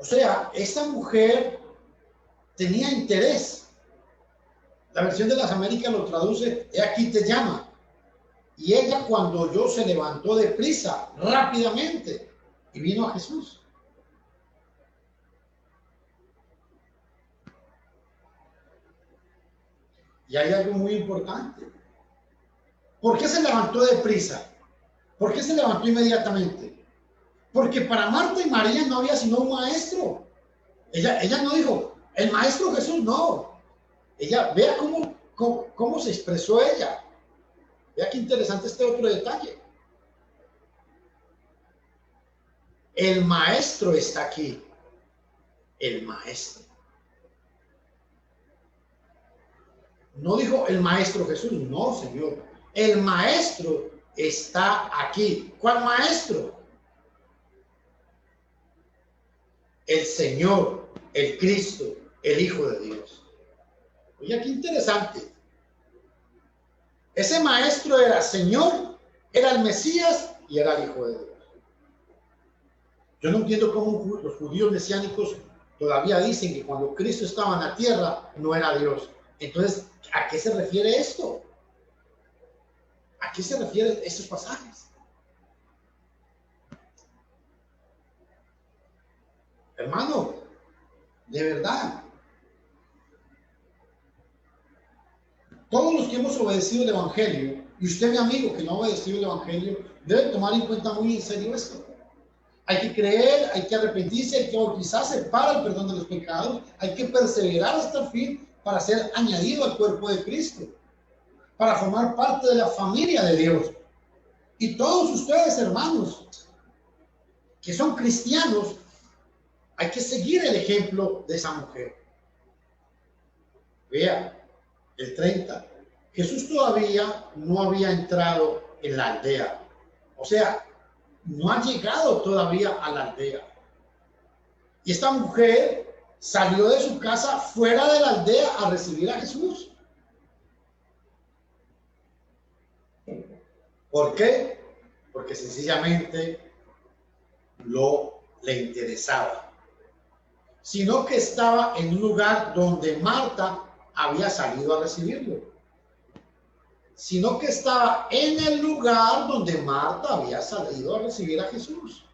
O sea, esta mujer tenía interés. La versión de las Américas lo traduce: he aquí te llama. Y ella, cuando oyó, se levantó deprisa, rápidamente, y vino a Jesús. Y hay algo muy importante. ¿Por qué se levantó deprisa? ¿Por qué se levantó inmediatamente? Porque para Marta y María no había sino un maestro. Ella no dijo: el maestro Jesús, no. Ella, vea cómo se expresó ella. Vea qué interesante este otro detalle. El maestro está aquí. El maestro. No dijo el maestro Jesús, no, Señor. El maestro está aquí. ¿Cuál maestro? El Señor, el Cristo, el Hijo de Dios. Oye, qué interesante. Ese maestro era Señor, era el Mesías y era el Hijo de Dios. Yo no entiendo cómo los judíos mesiánicos todavía dicen que cuando Cristo estaba en la tierra no era Dios. Entonces, ¿a qué se refiere esto? ¿A qué se refieren estos pasajes? Hermano, de verdad, todos los que hemos obedecido el Evangelio, y usted, mi amigo, que no ha obedecido el Evangelio, debe tomar en cuenta muy en serio esto. Hay que creer, hay que arrepentirse, hay que bautizarse para el perdón de los pecados, hay que perseverar hasta el fin para ser añadido al cuerpo de Cristo, para formar parte de la familia de Dios. Y todos ustedes, hermanos, que son cristianos, Hay que seguir el ejemplo de esa mujer. Vea, el 30. Jesús todavía no había entrado en la aldea. O sea, no ha llegado todavía a la aldea. Y esta mujer salió de su casa fuera de la aldea a recibir a Jesús. ¿Por qué? Porque sencillamente le interesaba. Sino que estaba en un lugar donde Marta había salido a recibirlo. Sino que estaba en el lugar donde Marta había salido a recibir a Jesús.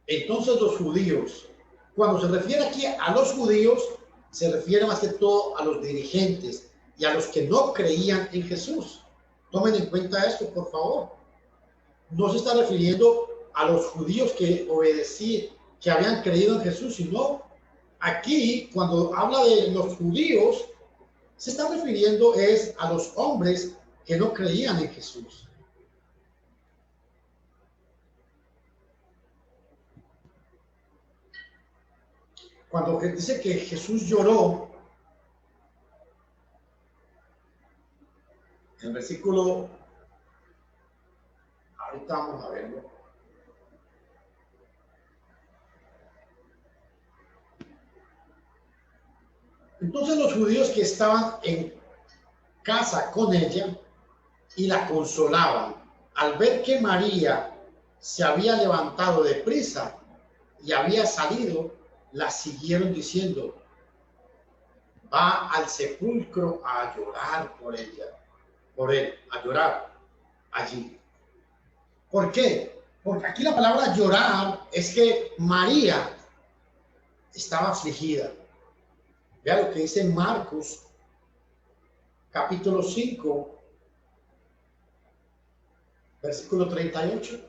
Entonces los judíos, cuando se refiere aquí a los judíos, se refiere más que todo a los dirigentes y a los que no creían en Jesús. Tomen en cuenta esto, por favor. No se está refiriendo a los judíos que obedecían, que habían creído en Jesús, sino aquí, cuando habla de los judíos, se está refiriendo es a los hombres que no creían en Jesús. Cuando dice que Jesús lloró, en el versículo, ahorita vamos a verlo. Entonces los judíos que estaban en casa con ella y la consolaban, al ver que María se había levantado de prisa y había salido, la siguieron diciendo: va al sepulcro a llorar por ella, por él, a llorar allí. ¿Por qué? Porque aquí la palabra llorar es que María estaba afligida. Vea lo que dice Marcos, capítulo 5, versículo 38.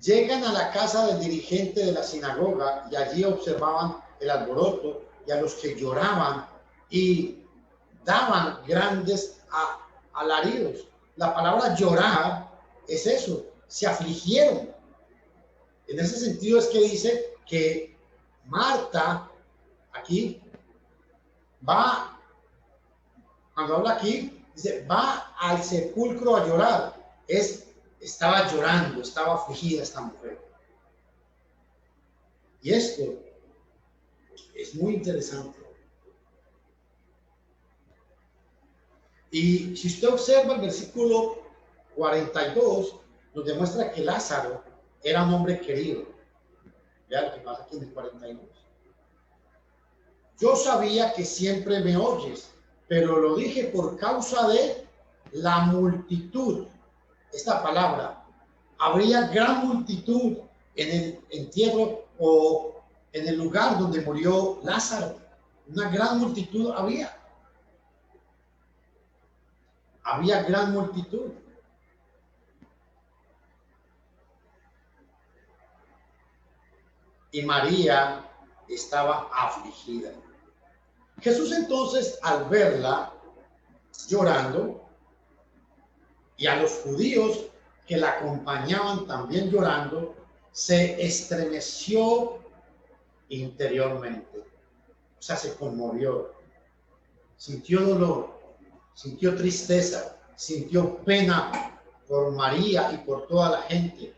Llegan a la casa del dirigente de la sinagoga y allí observaban el alboroto y a los que lloraban y daban grandes alaridos. La palabra llorar es eso, se afligieron. En ese sentido es que dice que Marta aquí va, cuando habla aquí, dice va al sepulcro a llorar. Estaba llorando, estaba afligida esta mujer. Y esto es muy interesante. Y si usted observa el versículo 42, nos demuestra que Lázaro era un hombre querido. Vea lo que pasa aquí en el 42. Yo sabía que siempre me oyes, pero lo dije por causa de la multitud. Esta palabra, habría gran multitud en el entierro o en el lugar donde murió Lázaro. Una gran multitud había. Había gran multitud. Y María estaba afligida. Jesús entonces, al verla llorando, y a los judíos que la acompañaban también llorando, se estremeció interiormente. O sea, se conmovió, sintió dolor, sintió tristeza, sintió pena por María y por toda la gente.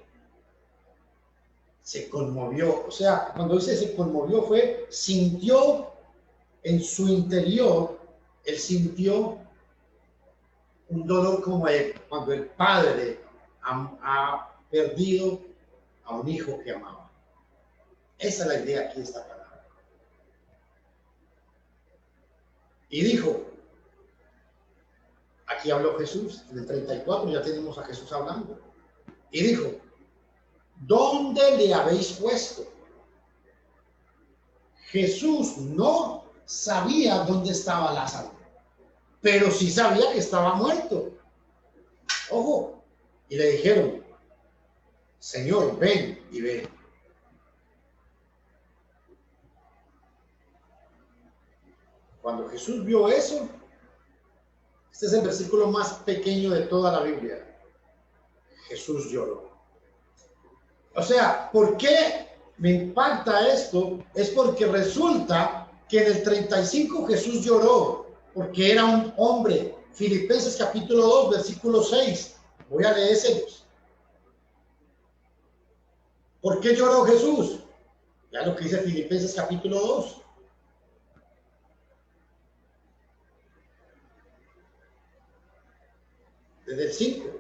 Se conmovió, o sea, cuando dice se conmovió sintió en su interior, él sintió un dolor como cuando el padre ha perdido a un hijo que amaba. Esa es la idea aquí de esta palabra. Y dijo, aquí habló Jesús, en el 34 ya tenemos a Jesús hablando. Y dijo, ¿dónde le habéis puesto? Jesús no sabía dónde estaba Lázaro, pero sí sabía que estaba muerto. Ojo. Y le dijeron, Señor, ven y ve. Cuando Jesús vio eso, este es el versículo más pequeño de toda la Biblia. Jesús lloró. O sea, ¿por qué me impacta esto? Es porque resulta que en el 35 Jesús lloró, porque era un hombre. Filipenses capítulo 2, versículo 6. Voy a leérselos. ¿Por qué lloró Jesús? Ya lo que dice Filipenses capítulo 2. Desde el 5.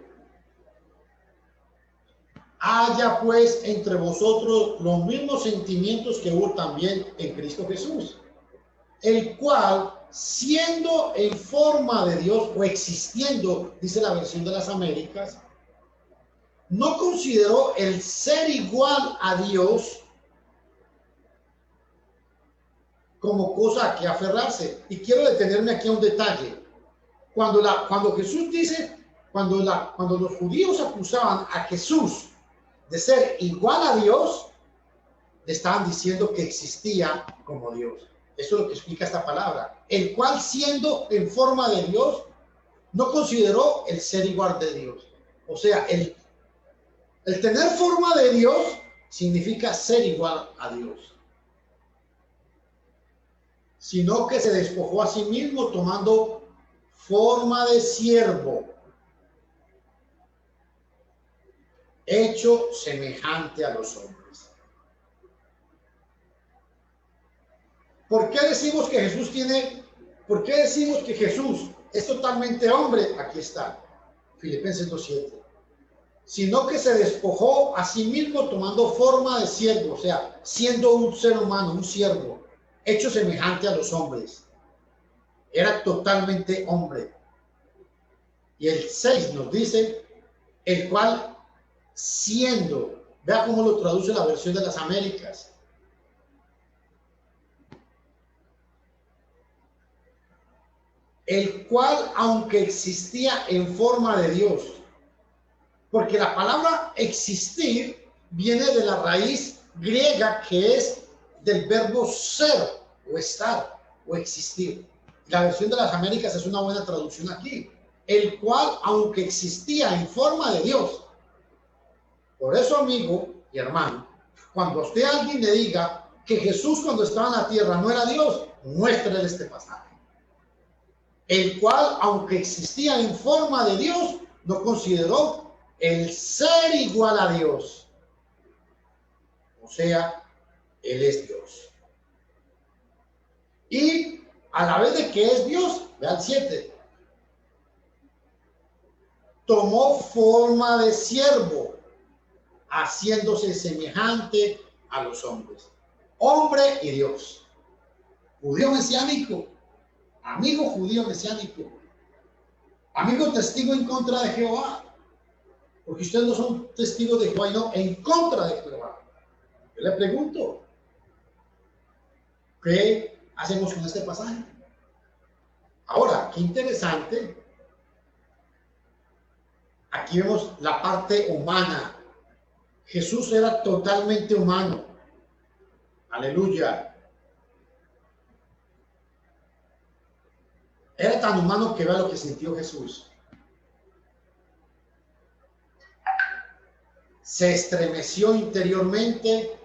Haya pues entre vosotros los mismos sentimientos que hubo también en Cristo Jesús, el cual, siendo en forma de Dios, o existiendo, dice la versión de las Américas, no consideró el ser igual a Dios como cosa a que aferrarse. Y quiero detenerme aquí a un detalle. Cuando Jesús dice, cuando los judíos acusaban a Jesús de ser igual a Dios, le estaban diciendo que existía como Dios. Eso es lo que explica esta palabra. El cual, siendo en forma de Dios, no consideró el ser igual de Dios. O sea, el tener forma de Dios significa ser igual a Dios. Sino que se despojó a sí mismo tomando forma de siervo, hecho semejante a los hombres. ¿Por qué decimos que Jesús es totalmente hombre? Aquí está, Filipenses 2:7. Sino que se despojó a sí mismo tomando forma de siervo, o sea, siendo un ser humano, un siervo, hecho semejante a los hombres. Era totalmente hombre. Y el 6 nos dice, el cual siendo, vea cómo lo traduce la versión de las Américas. El cual, aunque existía en forma de Dios, porque la palabra existir viene de la raíz griega que es del verbo ser o estar o existir. La versión de las Américas es una buena traducción aquí. El cual, aunque existía en forma de Dios. Por eso, amigo y hermano, cuando a usted alguien le diga que Jesús cuando estaba en la tierra no era Dios, muéstrele este pasaje. El cual, aunque existía en forma de Dios, no consideró el ser igual a Dios. O sea, Él es Dios. Y a la vez de que es Dios, vean 7, tomó forma de siervo, haciéndose semejante a los hombres. Hombre y Dios. Judío mesiánico, amigo judío mesiánico, amigo testigo en contra de Jehová, porque ustedes no son testigos de Jehová, no, en contra de Jehová. Yo le pregunto, ¿qué hacemos con este pasaje? Ahora, qué interesante. Aquí vemos la parte humana. Jesús era totalmente humano. Aleluya. Era tan humano que vea lo que sintió Jesús. Se estremeció interiormente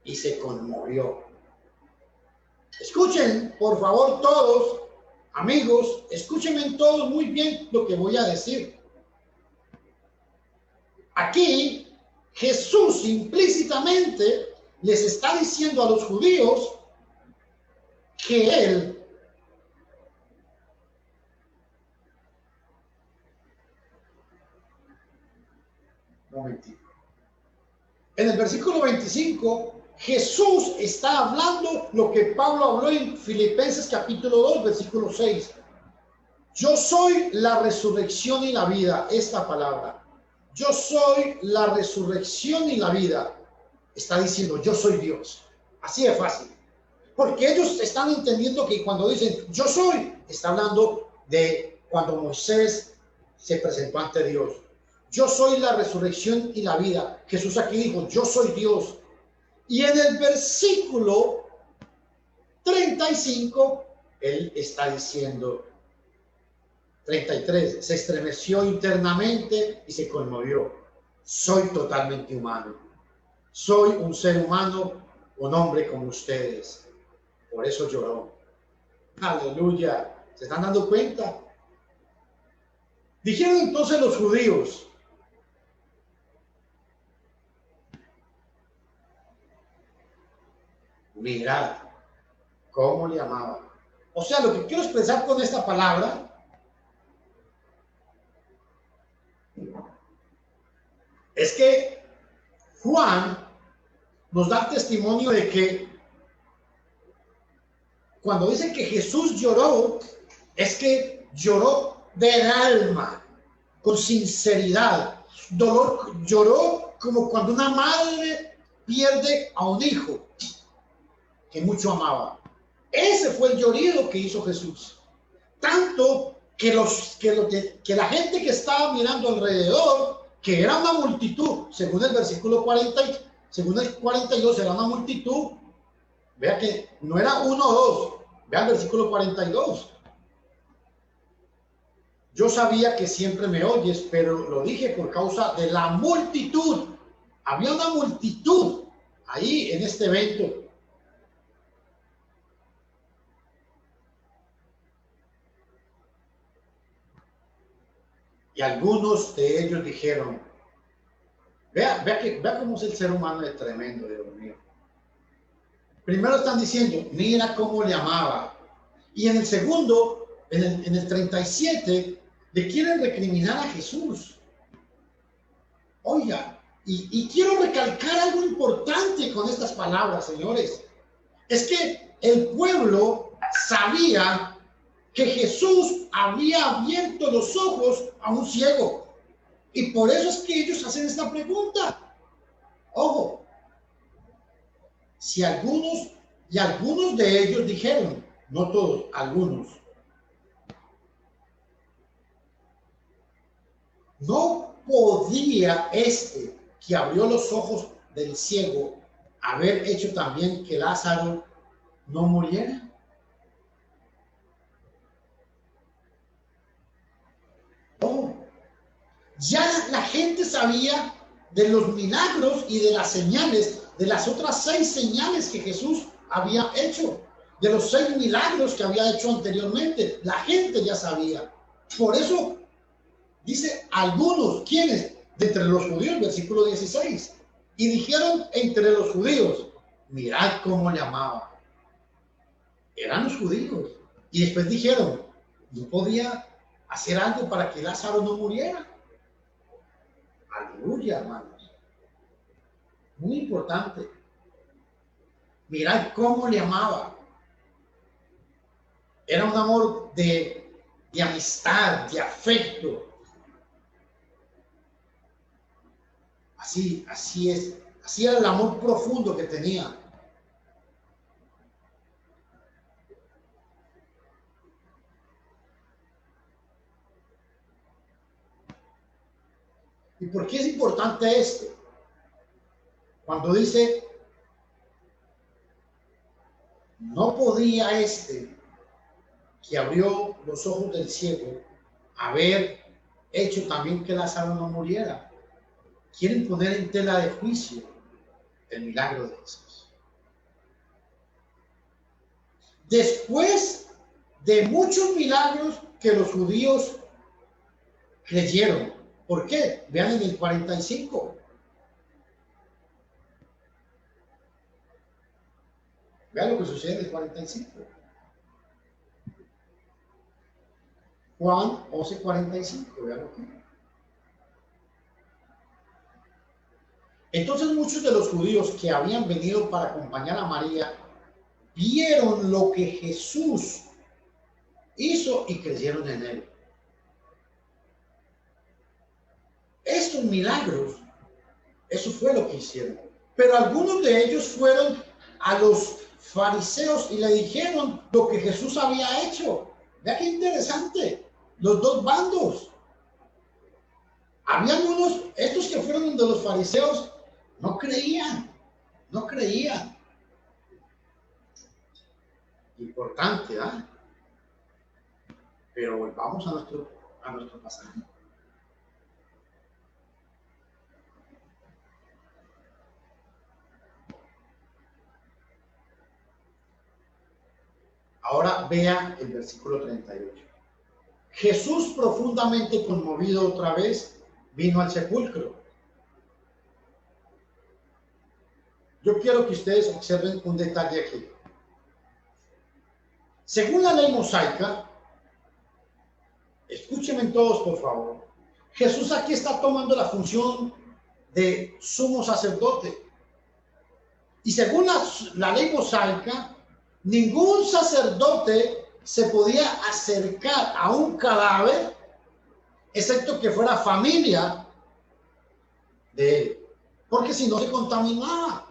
y se conmovió. Escuchen, por favor, todos, amigos, escúchenme todos muy bien lo que voy a decir. Aquí Jesús implícitamente les está diciendo a los judíos que Él en el versículo 25, Jesús está hablando lo que Pablo habló en Filipenses capítulo 2, versículo 6. Yo soy la resurrección y la vida, esta palabra. Yo soy la resurrección y la vida. Está diciendo, yo soy Dios. Así de fácil. Porque ellos están entendiendo que cuando dicen, yo soy, está hablando de cuando Moisés se presentó ante Dios. Yo soy la resurrección y la vida. Jesús aquí dijo, yo soy Dios. Y en el versículo 35, él está diciendo, 33, se estremeció internamente y se conmovió. Soy totalmente humano. Soy un ser humano, un hombre como ustedes. Por eso lloró. Aleluya. ¿Se están dando cuenta? Dijeron entonces los judíos, mirad cómo le amaba. O sea, lo que quiero expresar con esta palabra es que Juan nos da testimonio de que cuando dice que Jesús lloró, es que lloró del alma, con sinceridad. Dolor, lloró como cuando una madre pierde a un hijo que mucho amaba. Ese fue el llorido que hizo Jesús. Tanto que la gente que estaba mirando alrededor, que era una multitud, según el versículo 40, según el 42, era una multitud. Vea que no era uno o dos. Vea el versículo 42. Yo sabía que siempre me oyes, pero lo dije por causa de la multitud. Había una multitud ahí en este evento. Y algunos de ellos dijeron, vea cómo es el ser humano de tremendo, Dios mío. Primero están diciendo, mira cómo le amaba. Y en el segundo, en el 37, le quieren recriminar a Jesús. Oiga, y quiero recalcar algo importante con estas palabras, señores. Es que el pueblo sabía que Jesús había abierto los ojos a un ciego. Y por eso es que ellos hacen esta pregunta. Ojo, si algunos de ellos dijeron, no todos, algunos, no podía este que abrió los ojos del ciego haber hecho también que Lázaro no muriera. Ya la gente sabía de los milagros y de las señales, de las otras 6 señales que Jesús había hecho, de los 6 milagros que había hecho anteriormente. La gente ya sabía. Por eso dice algunos, ¿quiénes? De entre los judíos, versículo 16. Y dijeron entre los judíos, mirad cómo le amaba. Eran los judíos. Y después dijeron, no podía hacer algo para que Lázaro no muriera. Aleluya, hermanos. Muy importante. Mirad cómo le amaba. Era un amor de amistad, de afecto. Así es. Así era el amor profundo que tenía. ¿Y por qué es importante esto? Cuando dice, no podía este que abrió los ojos del ciego haber hecho también que Lázaro no muriera. Quieren poner en tela de juicio el milagro de Jesús. Después de muchos milagros que los judíos creyeron. ¿Por qué? Vean en el 45. Vean lo que sucede en el 45. Juan 11:45. Vean lo que. Entonces muchos de los judíos que habían venido para acompañar a María vieron lo que Jesús hizo y creyeron en él. Estos milagros, eso fue lo que hicieron. Pero algunos de ellos fueron a los fariseos y le dijeron lo que Jesús había hecho. Vea qué interesante, los dos bandos. Habían unos, estos que fueron de los fariseos, no creían, no creían. Importante, ¿ah? Pero volvamos a nuestro pasaje. Ahora vea el versículo 38. Jesús, profundamente conmovido otra vez, vino al sepulcro. Yo quiero que ustedes observen un detalle aquí. Según la ley mosaica, escúchenme todos por favor, Jesús aquí está tomando la función de sumo sacerdote. Y según la ley mosaica, ningún sacerdote se podía acercar a un cadáver, excepto que fuera familia de él, porque si no se contaminaba.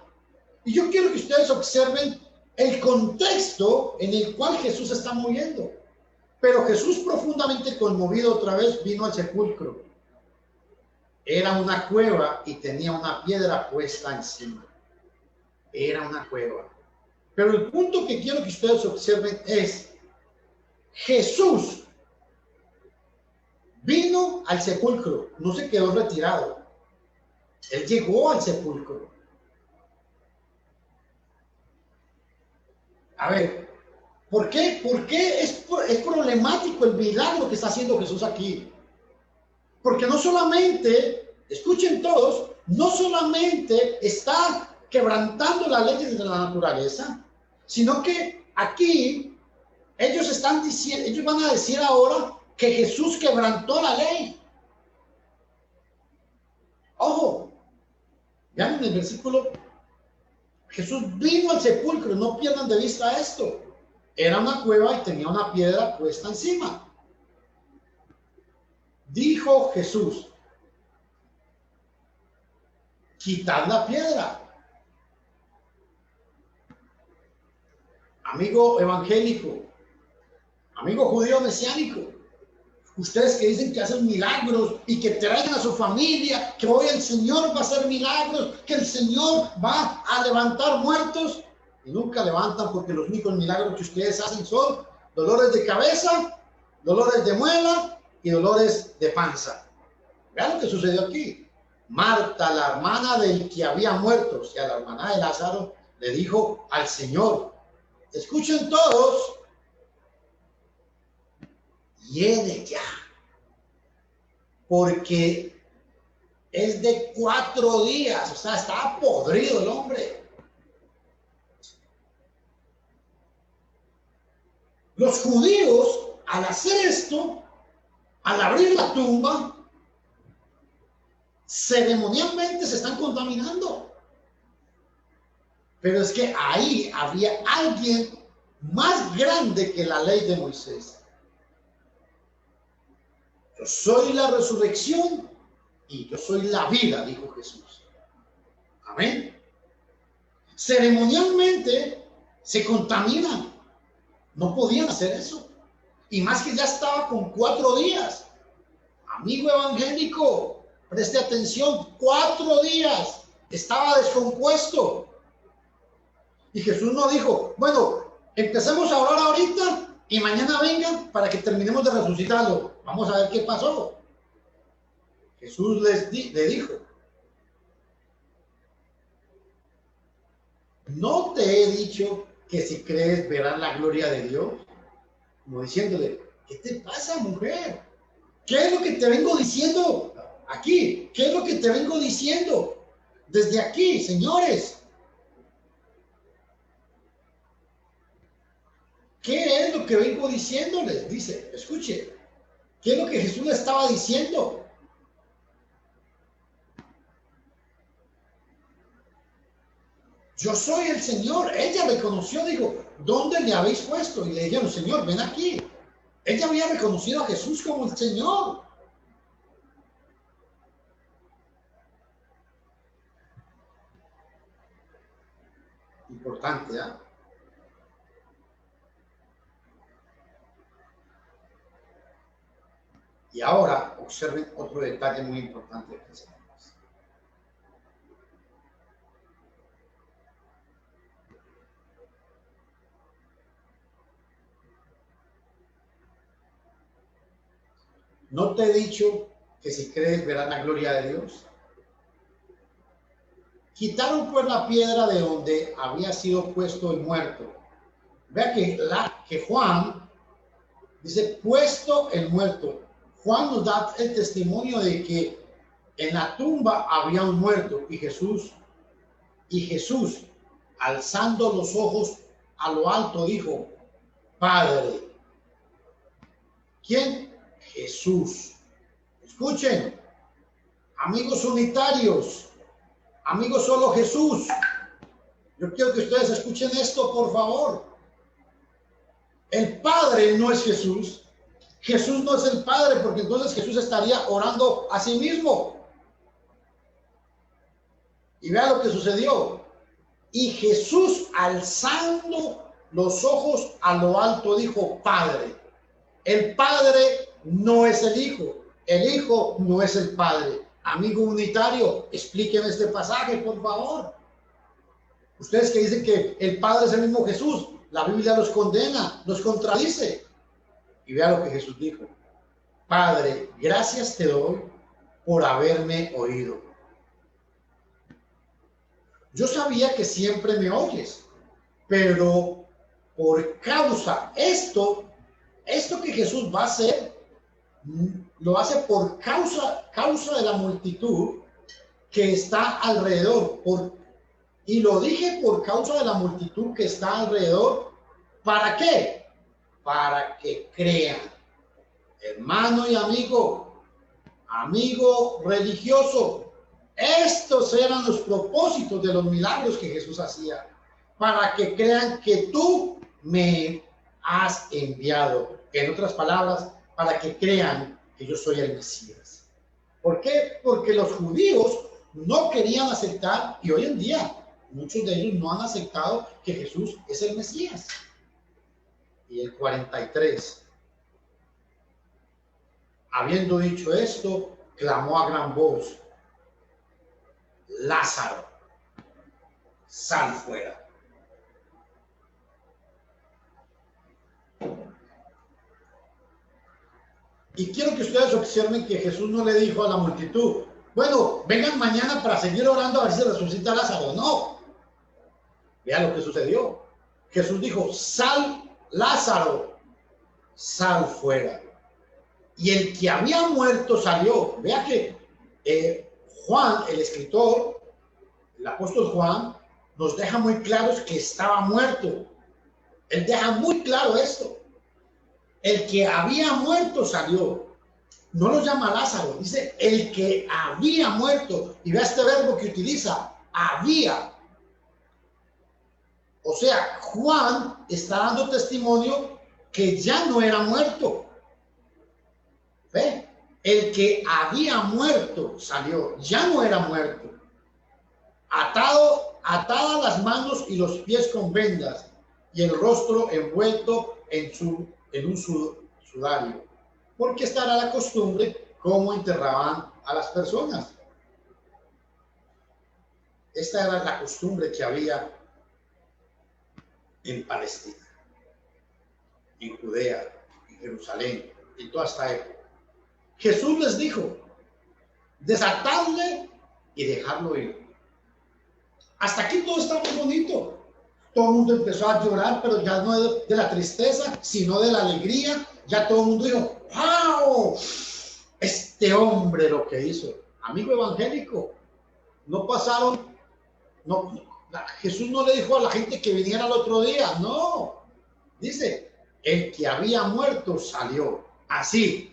Y yo quiero que ustedes observen el contexto en el cual Jesús está muriendo. Pero Jesús, profundamente conmovido otra vez, vino al sepulcro. Era una cueva y tenía una piedra puesta encima. Era una cueva. Pero el punto que quiero que ustedes observen es, Jesús vino al sepulcro, no se quedó retirado. Él llegó al sepulcro. A ver, ¿por qué? ¿Por qué es problemático el milagro que está haciendo Jesús aquí? Porque no solamente, escuchen todos, no solamente está quebrantando las leyes de la naturaleza, sino que aquí ellos están diciendo, ellos van a decir ahora que Jesús quebrantó la ley. Ojo, vean en el versículo, Jesús vino al sepulcro, no pierdan de vista esto. Era una cueva y tenía una piedra puesta encima. Dijo Jesús, quitad la piedra. Amigo evangélico, amigo judío mesiánico, ustedes que dicen que hacen milagros y que traigan a su familia, que hoy el Señor va a hacer milagros, que el Señor va a levantar muertos, y nunca levantan porque los únicos milagros que ustedes hacen son dolores de cabeza, dolores de muela y dolores de panza. Vean lo que sucedió aquí. Marta, la hermana del que había muerto, o sea, la hermana de Lázaro, le dijo al Señor, escuchen todos, hiede ya, porque es de 4 días, o sea, estaba podrido el hombre. Los judíos, al hacer esto, al abrir la tumba, ceremonialmente se están contaminando. Pero es que ahí había alguien más grande que la ley de Moisés. Yo soy la resurrección y yo soy la vida, dijo Jesús. Amén. Ceremonialmente se contaminan. No podían hacer eso. Y más que ya estaba con 4 días. Amigo evangélico, preste atención, 4 días. Estaba descompuesto. Y Jesús no dijo, bueno, empecemos a orar ahorita y mañana vengan para que terminemos de resucitarlo. Vamos a ver qué pasó. Jesús le dijo, ¿no te he dicho que si crees verás la gloria de Dios? Como diciéndole, ¿qué te pasa, mujer? ¿Qué es lo que te vengo diciendo aquí? ¿Qué es lo que te vengo diciendo desde aquí, señores? ¿Qué es lo que vengo diciéndoles? Dice, escuche, ¿qué es lo que Jesús le estaba diciendo? Yo soy el Señor. Ella reconoció, dijo, ¿dónde le habéis puesto? Y le dijeron, Señor, ven aquí. Ella había reconocido a Jesús como el Señor. Importante, ¿ah? Y ahora, observen otro detalle muy importante que se pasa. ¿No te he dicho que si crees verás la gloria de Dios? Quitaron pues la piedra de donde había sido puesto el muerto. Vea que Juan dice puesto el muerto. Juan nos da el testimonio de que en la tumba había un muerto y Jesús, alzando los ojos a lo alto, dijo, Padre. ¿Quién? Jesús. Escuchen, amigos unitarios, amigos solo Jesús. Yo quiero que ustedes escuchen esto, por favor. El Padre no es Jesús. Jesús no es el Padre, porque entonces Jesús estaría orando a sí mismo. Y vea lo que sucedió. Y Jesús, alzando los ojos a lo alto, dijo, Padre. El Padre no es el Hijo no es el Padre. Amigo unitario, explíquenme este pasaje, por favor. Ustedes que dicen que el Padre es el mismo Jesús, la Biblia los condena, los contradice. Y vea lo que Jesús dijo. Padre, gracias te doy por haberme oído. Yo sabía que siempre me oyes, pero por causa, esto que Jesús va a hacer, lo hace por causa de la multitud que está alrededor. Y lo dije por causa de la multitud que está alrededor. ¿Para qué? Para que crean. Hermano y amigo religioso, estos eran los propósitos de los milagros que Jesús hacía. Para que crean que tú me has enviado. En otras palabras, para que crean que yo soy el Mesías. ¿Por qué? Porque los judíos no querían aceptar, y hoy en día muchos de ellos no han aceptado que Jesús es el Mesías. Y el 43, habiendo dicho esto, clamó a gran voz, Lázaro, sal fuera. Y quiero que ustedes observen que Jesús no le dijo a la multitud, bueno, vengan mañana para seguir orando a ver si resucita Lázaro. No. Vean lo que sucedió. Jesús dijo, sal Lázaro, sal fuera. Y el que había muerto salió. Vea que Juan, el escritor, el apóstol Juan, nos deja muy claros que estaba muerto. Él deja muy claro esto. El que había muerto salió. No lo llama Lázaro, dice el que había muerto. Y vea este verbo que utiliza, había. O sea, Juan está dando testimonio que ya no era muerto. ¿Ve? El que había muerto salió, ya no era muerto. Atadas las manos y los pies con vendas y el rostro envuelto en un sudario. Porque esta era la costumbre cómo enterraban a las personas. Esta era la costumbre que había en Palestina, en Judea, en Jerusalén, en toda esta época. Jesús les dijo, desatadle y dejarlo ir. Hasta aquí todo está muy bonito. Todo el mundo empezó a llorar, pero ya no de la tristeza, sino de la alegría. Ya todo el mundo dijo, ¡wow! Este hombre lo que hizo. Amigo evangélico, no pasaron, Jesús no le dijo a la gente que viniera el otro día, no. Dice, el que había muerto salió. Así,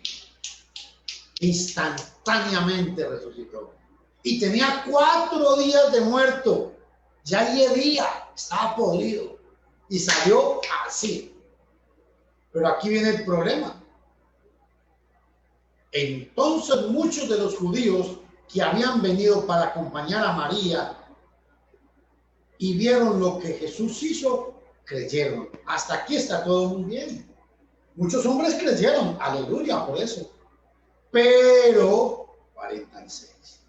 instantáneamente resucitó. Y tenía 4 días de muerto. Ya día, estaba podrido. Y salió así. Pero aquí viene el problema. Entonces muchos de los judíos que habían venido para acompañar a María y vieron lo que Jesús hizo, creyeron. Hasta aquí está todo muy bien. Muchos hombres creyeron, aleluya, por eso. pero 46.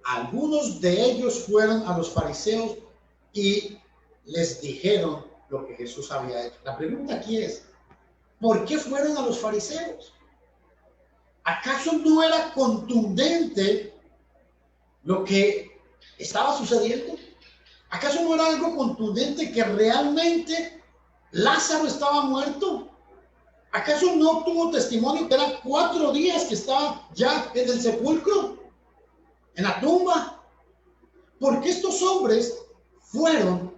Algunos de ellos fueron a los fariseos y les dijeron lo que Jesús había hecho. La pregunta aquí es, ¿por qué fueron a los fariseos? ¿Acaso no era contundente lo que estaba sucediendo? ¿Acaso no era algo contundente que realmente Lázaro estaba muerto? ¿Acaso no tuvo testimonio que eran 4 días que estaba ya en el sepulcro, en la tumba? ¿Por qué estos hombres fueron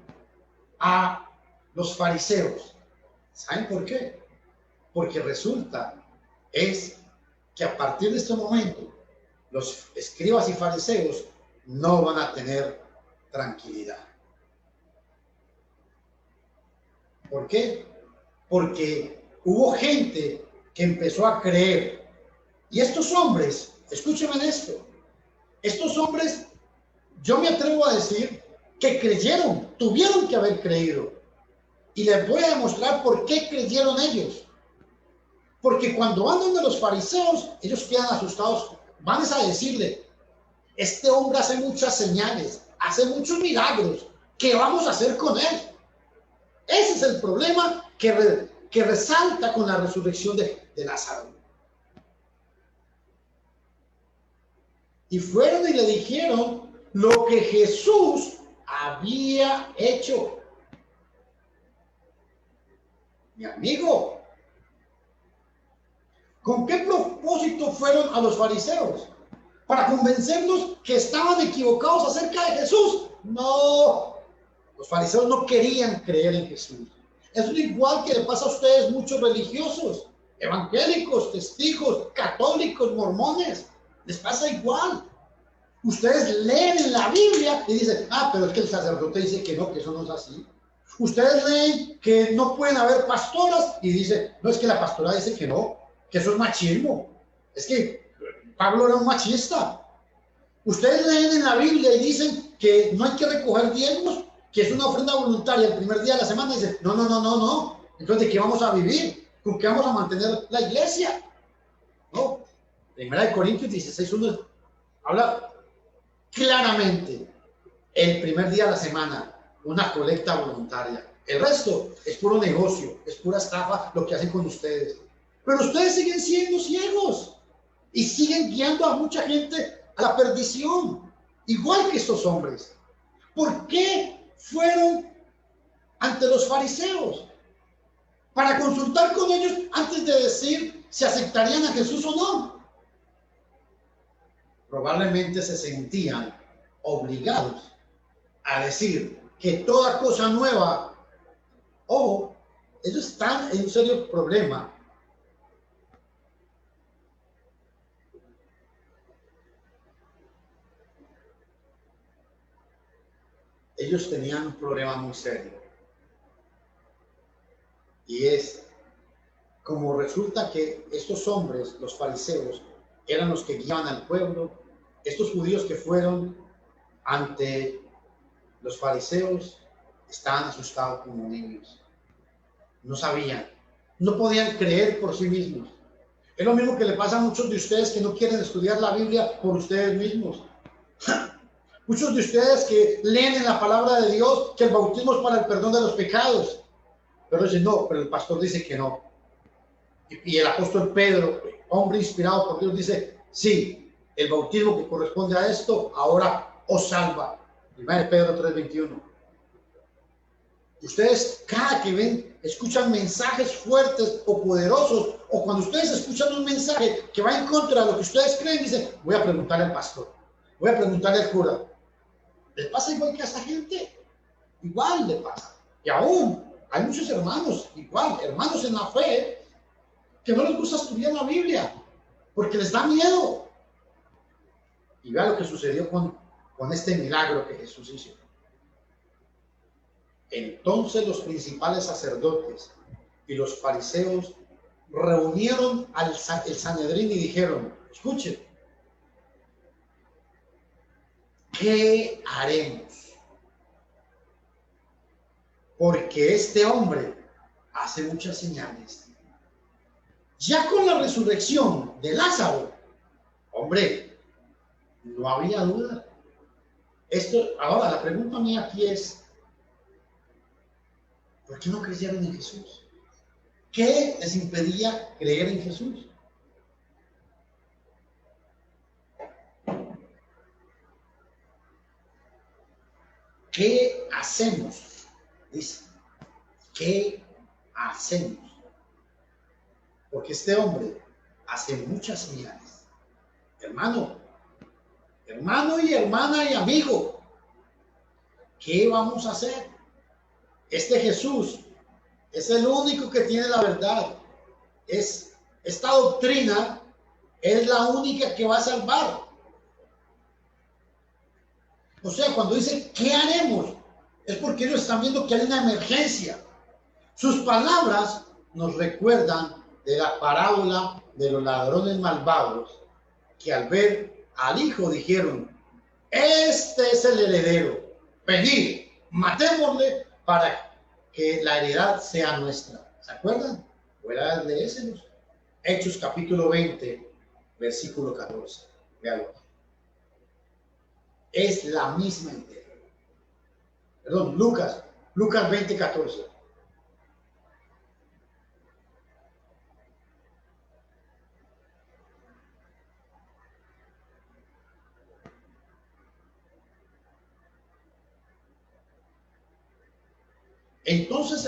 a los fariseos? ¿Saben por qué? Porque resulta es que a partir de este momento los escribas y fariseos no van a tener tranquilidad. ¿Por qué? Porque hubo gente que empezó a creer. Y estos hombres, escúchenme en esto, estos hombres, yo me atrevo a decir que creyeron, tuvieron que haber creído. Y les voy a demostrar por qué creyeron ellos. Porque cuando van donde los fariseos, ellos quedan asustados. Van a decirle, este hombre hace muchas señales, hace muchos milagros. ¿Qué vamos a hacer con él? Ese es el problema que resalta con la resurrección de Lázaro. Y fueron y le dijeron lo que Jesús había hecho. Mi amigo, ¿con qué propósito fueron a los fariseos? ¿Para convencerlos que estaban equivocados acerca de Jesús? No, los fariseos no querían creer en Jesús. Es igual que le pasa a ustedes muchos religiosos, evangélicos, testigos, católicos, mormones. Les pasa igual. Ustedes leen en la Biblia y dicen, pero es que el sacerdote dice que no, que eso no es así. Ustedes leen que no pueden haber pastoras y dicen, no, es que la pastora dice que no, que eso es machismo. Es que Pablo era un machista. Ustedes leen en la Biblia y dicen que no hay que recoger diezmos, que es una ofrenda voluntaria el primer día de la semana, y dicen, no. Entonces, ¿de qué vamos a vivir? ¿Con qué vamos a mantener la iglesia? No. Primera de Corintios 16:1 habla claramente, el primer día de la semana, una colecta voluntaria. El resto es puro negocio, es pura estafa lo que hacen con ustedes. Pero ustedes siguen siendo ciegos y siguen guiando a mucha gente a la perdición, igual que estos hombres. ¿Por qué fueron ante los fariseos? Para consultar con ellos antes de decir si aceptarían a Jesús o no. Probablemente se sentían obligados a decir que toda cosa nueva, ojo, ellos están en un serio problema. Ellos tenían un problema muy serio. Y es, como resulta que estos hombres, los fariseos, eran los que guiaban al pueblo, estos judíos que fueron ante los fariseos estaban asustados como niños. No sabían, no podían creer por sí mismos. Es lo mismo que le pasa a muchos de ustedes que no quieren estudiar la Biblia por ustedes mismos. Muchos de ustedes que leen en la palabra de Dios que el bautismo es para el perdón de los pecados. Pero dicen, no, pero el pastor dice que no. Y el apóstol Pedro, hombre inspirado por Dios, dice, sí, el bautismo que corresponde a esto ahora os salva. 1 Pedro 3:21. Ustedes cada que ven, escuchan mensajes fuertes o poderosos, o cuando ustedes escuchan un mensaje que va en contra de lo que ustedes creen, dicen, voy a preguntarle al pastor, voy a preguntarle al cura. ¿Les pasa igual que a esta gente? Igual le pasa. Y aún hay muchos hermanos, igual, hermanos en la fe, que no les gusta estudiar la Biblia, porque les da miedo. Y vea lo que sucedió con este milagro que Jesús hizo. Entonces los principales sacerdotes y los fariseos reunieron el Sanedrín y dijeron, escuchen, ¿qué haremos? Porque este hombre hace muchas señales. Ya con la resurrección de Lázaro, hombre, no había duda. Ahora, la pregunta mía aquí es, ¿por qué no creyeron en Jesús? ¿Qué les impedía creer en Jesús? ¿Qué hacemos? Dice, ¿qué hacemos? Porque este hombre hace muchas señales. Hermano y hermana y amigo, ¿qué vamos a hacer? Este Jesús es el único que tiene la verdad. Esta doctrina es la única que va a salvar. O sea, cuando dice, ¿qué haremos? Es porque ellos están viendo que hay una emergencia. Sus palabras nos recuerdan de la parábola de los ladrones malvados, que al ver al hijo dijeron, este es el heredero, venid, matémosle para que la heredad sea nuestra. ¿Se acuerdan? Fuera de ese, Hechos capítulo 20, versículo 14. Véanlo. Es la misma idea. Perdón, Lucas 20, 14. Entonces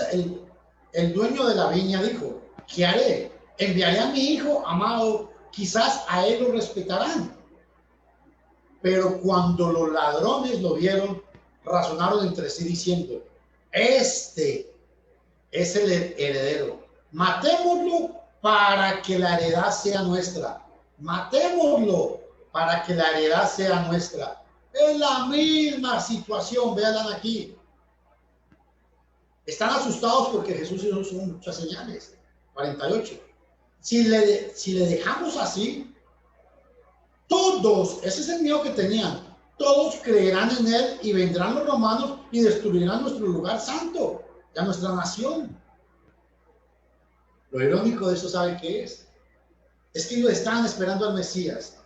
el dueño de la viña dijo, ¿qué haré? Enviaré a mi hijo amado, quizás a él lo respetarán. Pero cuando los ladrones lo vieron, razonaron entre sí diciendo, este es el heredero, matémoslo para que la heredad sea nuestra. Matémoslo para que la heredad sea nuestra. Es la misma situación, véanla aquí. Están asustados porque Jesús hizo muchas señales. 48. Si le dejamos así, todos, ese es el miedo que tenían, todos creerán en él y vendrán los romanos y destruirán nuestro lugar santo, ya nuestra nación. Lo irónico de eso, ¿sabe qué es? Es que ellos estaban esperando al Mesías,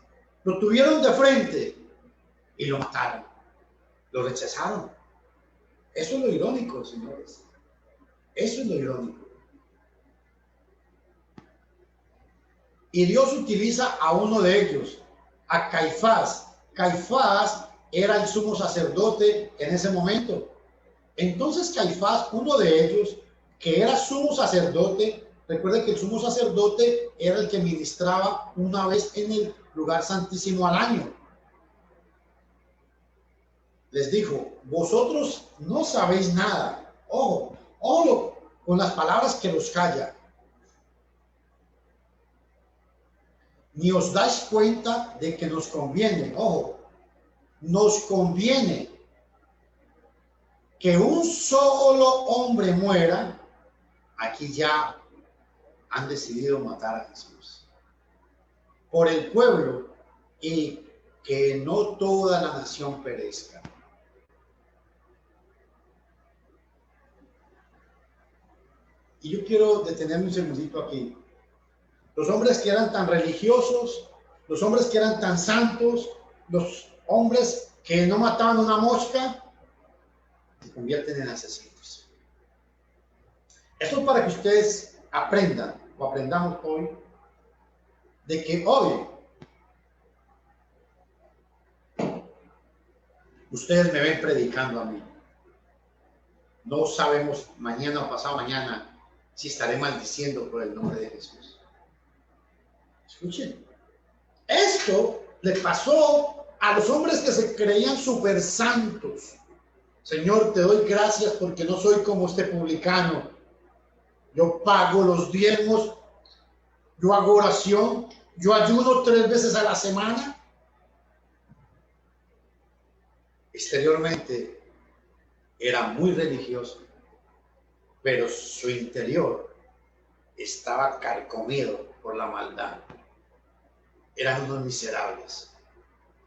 lo tuvieron de frente y lo mataron, lo rechazaron. Eso es lo irónico, señores. Eso es lo irónico. Y Dios utiliza a uno de ellos, a Caifás. Caifás era el sumo sacerdote en ese momento. Entonces Caifás, uno de ellos, que era sumo sacerdote, recuerden que el sumo sacerdote era el que ministraba una vez en el lugar santísimo al año. Les dijo, vosotros no sabéis nada. Ojo con las palabras que los calla. Ni os dais cuenta de que nos conviene, nos conviene que un solo hombre muera. Aquí ya han decidido matar a Jesús por el pueblo y que no toda la nación perezca. Y yo quiero detenerme un segundito aquí. Los hombres que eran tan religiosos, los hombres que eran tan santos, los hombres que no mataban una mosca, se convierten en asesinos. Esto es para que ustedes aprendan, o aprendamos hoy, de que hoy ustedes me ven predicando a mí. No sabemos mañana o pasado mañana si estaré maldiciendo por el nombre de Jesús. Escuchen, esto le pasó a los hombres que se creían súper santos. Señor, te doy gracias porque no soy como este publicano. Yo pago los diezmos, yo hago oración, yo ayuno 3 veces a la semana. Exteriormente era muy religioso, pero su interior estaba carcomido por la maldad. Eran unos miserables.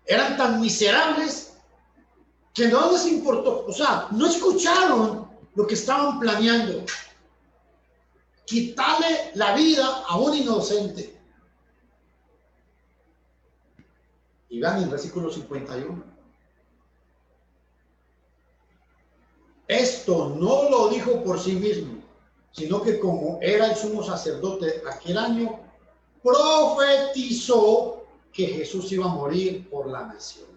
Eran tan miserables que no les importó, o sea, no escucharon lo que estaban planeando. quitarle la vida a un inocente. Y vean el versículo 51. Esto no lo dijo por sí mismo, sino que como era el sumo sacerdote aquel año, profetizó que Jesús iba a morir por la nación.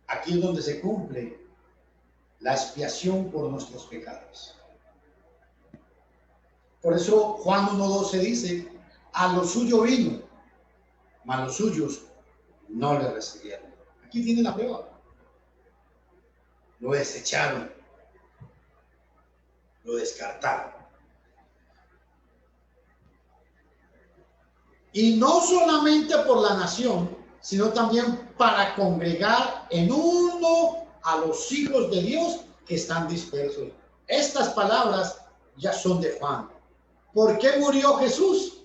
Aquí es donde se cumple la expiación por nuestros pecados. Por eso Juan 1:12 dice, a lo suyo vino, mas los suyos no le recibieron. Aquí tiene la prueba. Lo desecharon, lo descartaron. Y no solamente por la nación, sino también para congregar en uno a los hijos de Dios que están dispersos. Estas palabras ya son de Juan. ¿Por qué murió Jesús?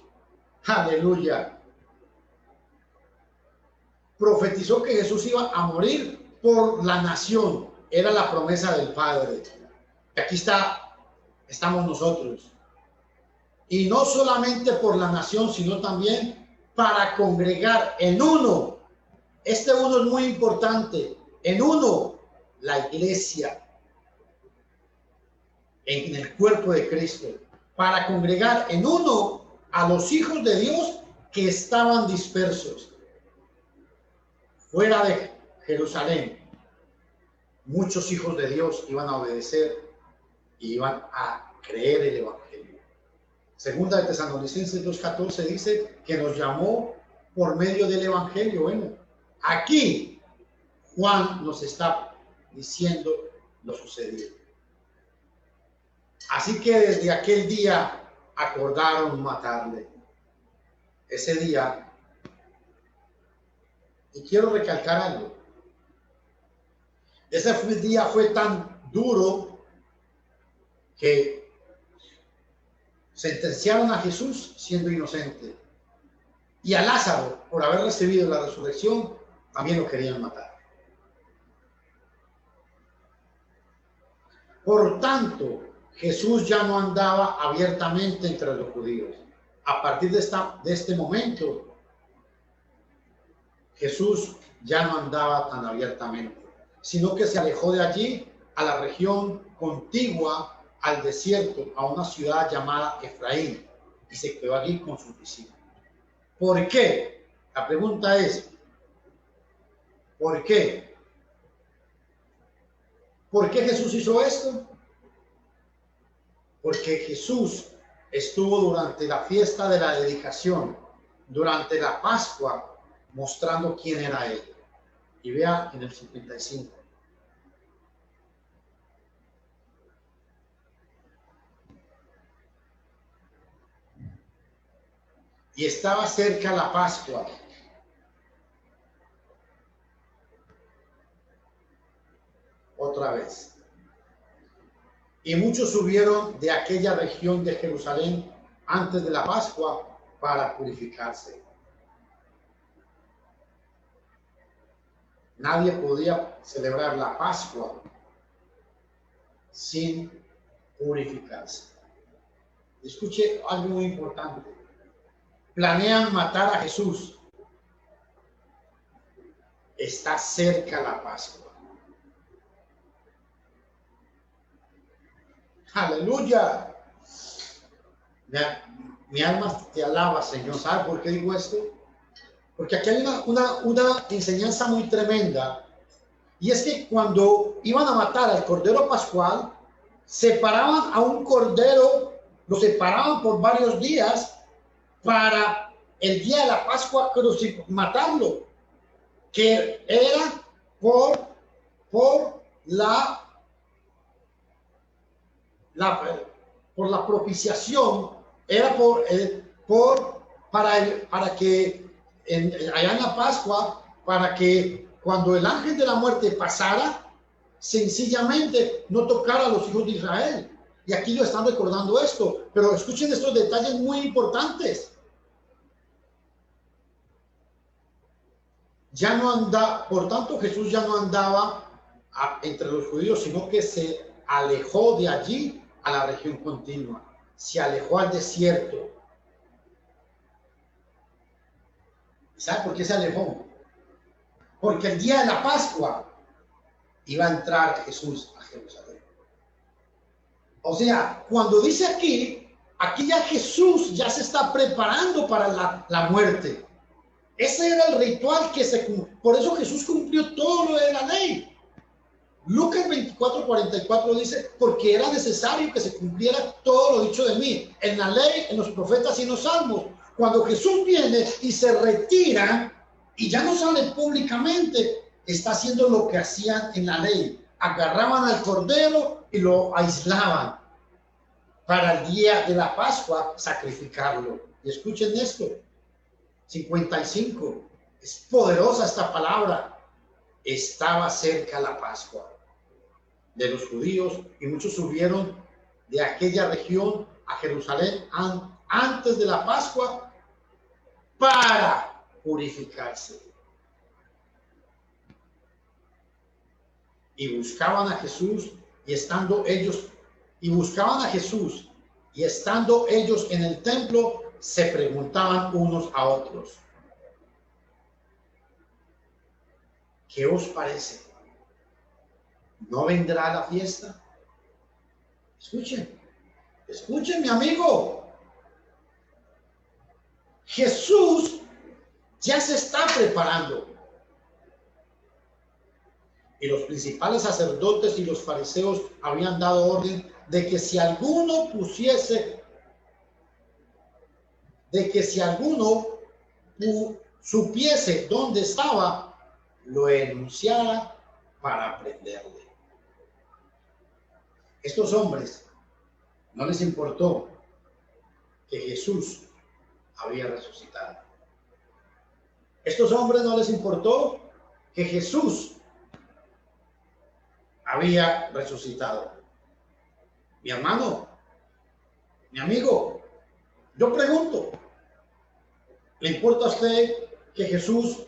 Aleluya. Profetizó que Jesús iba a morir por la nación. Era la promesa del Padre. Y aquí estamos nosotros. Y no solamente por la nación, sino también para congregar en uno. Este uno es muy importante. En uno, la iglesia. En el cuerpo de Cristo. Para congregar en uno a los hijos de Dios que estaban dispersos. Fuera de Jerusalén, muchos hijos de Dios iban a obedecer y iban a creer el Evangelio. Segunda de Tesalonicenses 2:14 dice que nos llamó por medio del Evangelio. Bueno, aquí Juan nos está diciendo lo sucedido. Así que desde aquel día acordaron matarle. Ese día, y quiero recalcar algo, ese día fue tan duro que sentenciaron a Jesús siendo inocente, y a Lázaro, por haber recibido la resurrección, también lo querían matar. Por tanto, Jesús ya no andaba abiertamente entre los judíos. A partir de este momento, Jesús ya no andaba tan abiertamente, sino que se alejó de allí a la región contigua al desierto, a una ciudad llamada Efraín, y se quedó allí con sus discípulos. ¿Por qué? La pregunta es, ¿por qué? ¿Por qué Jesús hizo esto? Porque Jesús estuvo durante la fiesta de la dedicación, durante la Pascua, mostrando quién era Él. Y vea en el 55. Y estaba cerca la Pascua. Otra vez. Y muchos subieron de aquella región de Jerusalén antes de la Pascua para purificarse. Nadie podía celebrar la Pascua sin purificarse. Escuche algo muy importante. Planean matar a Jesús. Está cerca la Pascua. Aleluya. Mi alma te alaba, Señor. ¿Sabe por qué digo esto? Porque aquí hay una enseñanza muy tremenda. Y es que cuando iban a matar al Cordero Pascual, separaban a un cordero, lo separaban por varios días para el día de la Pascua matarlo, que era por la propiciación, era para que allá en la Pascua, para que cuando el ángel de la muerte pasara, sencillamente no tocara a los hijos de Israel. Y aquí lo están recordando esto, pero escuchen estos detalles muy importantes. Por tanto, Jesús ya no andaba entre los judíos, sino que se alejó de allí a la región continua, se alejó al desierto. ¿Sabe por qué se alejó? Porque el día de la Pascua iba a entrar Jesús a Jerusalén. O sea, cuando dice aquí ya Jesús ya se está preparando para la muerte. Ese era el ritual que se cumplió. Por eso Jesús cumplió todo lo de la ley. Lucas 24:44 dice, porque era necesario que se cumpliera todo lo dicho de mí, en la ley, en los profetas y en los salmos. Cuando Jesús viene y se retira y ya no sale públicamente, está haciendo lo que hacían en la ley. Agarraban al cordero y lo aislaban para el día de la Pascua sacrificarlo. Y escuchen esto, 55, es poderosa esta palabra. Estaba cerca la Pascua de los judíos y muchos subieron de aquella región a Jerusalén antes de la Pascua para purificarse. Y buscaban a Jesús y estando ellos en el templo se preguntaban unos a otros: ¿qué os parece? ¿No vendrá la fiesta? Escuchen, mi amigo. Jesús ya se está preparando. Y los principales sacerdotes y los fariseos habían dado orden de que si alguno supiese dónde estaba, lo denunciara para prenderle. Estos hombres no les importó que Jesús había resucitado. Estos hombres no les importó que Jesús había resucitado. Mi hermano, mi amigo, yo pregunto, ¿le importa a usted que Jesús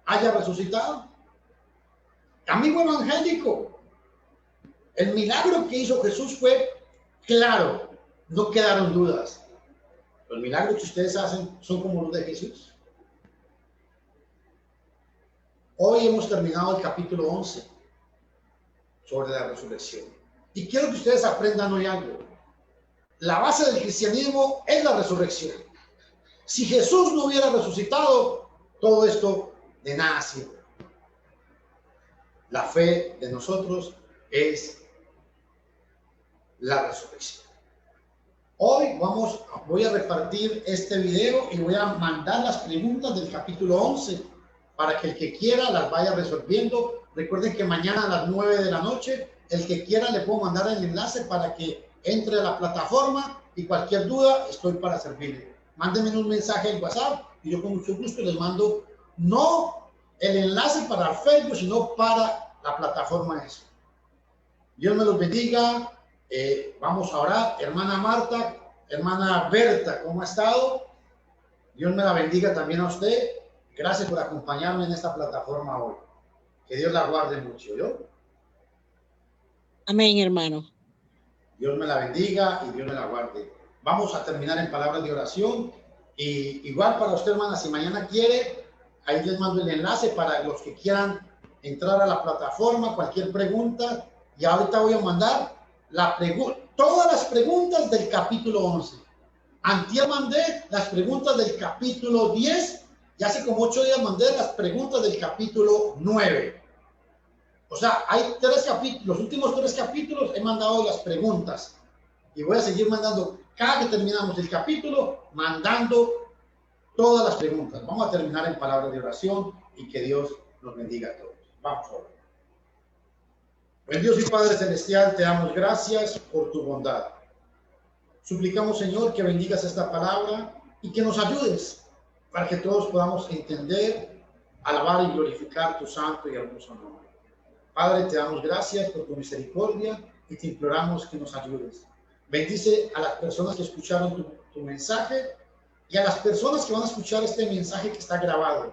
haya resucitado? Amigo evangélico, el milagro que hizo Jesús fue claro, no quedaron dudas. Los milagros que ustedes hacen son como los de Jesús. Hoy hemos terminado el capítulo 11 sobre la resurrección. Y quiero que ustedes aprendan hoy algo. La base del cristianismo es la resurrección. Si Jesús no hubiera resucitado, todo esto de nada sirve. La fe de nosotros es la resurrección. Hoy voy a repartir este video y voy a mandar las preguntas del capítulo 11 para que el que quiera las vaya resolviendo. Recuerden que mañana a las 9 de la noche, el que quiera le puedo mandar el enlace para que entre a la plataforma y cualquier duda estoy para servirle. Mándenme un mensaje en WhatsApp y yo con mucho gusto les mando no el enlace para el Facebook, sino para la plataforma esa. Dios me los bendiga. Vamos a orar. Hermana Marta, hermana Berta, ¿cómo ha estado? Dios me la bendiga también a usted. Gracias por acompañarme en esta plataforma hoy. Que Dios la guarde mucho. ¿Yo? Amén, hermano. Dios me la bendiga y Dios me la guarde. Vamos a terminar en palabras de oración. Y igual para usted, hermana, si mañana quiere, ahí les mando el enlace para los que quieran entrar a la plataforma, cualquier pregunta. Y ahorita voy a mandar todas las preguntas del capítulo 11. Antier mandé las preguntas del capítulo 10 y hace como 8 días mandé las preguntas del capítulo 9. O sea, hay 3 capítulos, los últimos 3 capítulos he mandado las preguntas y voy a seguir mandando cada que terminamos el capítulo, mandando todas las preguntas. Vamos a terminar en palabras de oración y que Dios nos bendiga a todos. Vamos a orar. Buen Dios y Padre Celestial, te damos gracias por tu bondad. Suplicamos, Señor, que bendigas esta palabra y que nos ayudes para que todos podamos entender, alabar y glorificar tu santo y hermoso nombre. Padre, te damos gracias por tu misericordia y te imploramos que nos ayudes. Bendice a las personas que escucharon tu mensaje y a las personas que van a escuchar este mensaje que está grabado.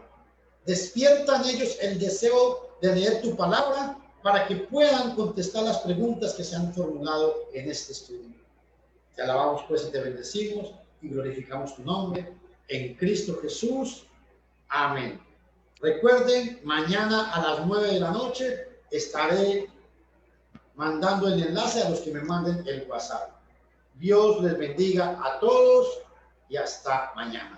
Despierta en ellos el deseo de leer tu palabra para que puedan contestar las preguntas que se han formulado en este estudio. Te alabamos pues y te bendecimos y glorificamos tu nombre en Cristo Jesús. Amén. Recuerden, mañana a las 9 de la noche estaré mandando el enlace a los que me manden el WhatsApp. Dios les bendiga a todos y hasta mañana.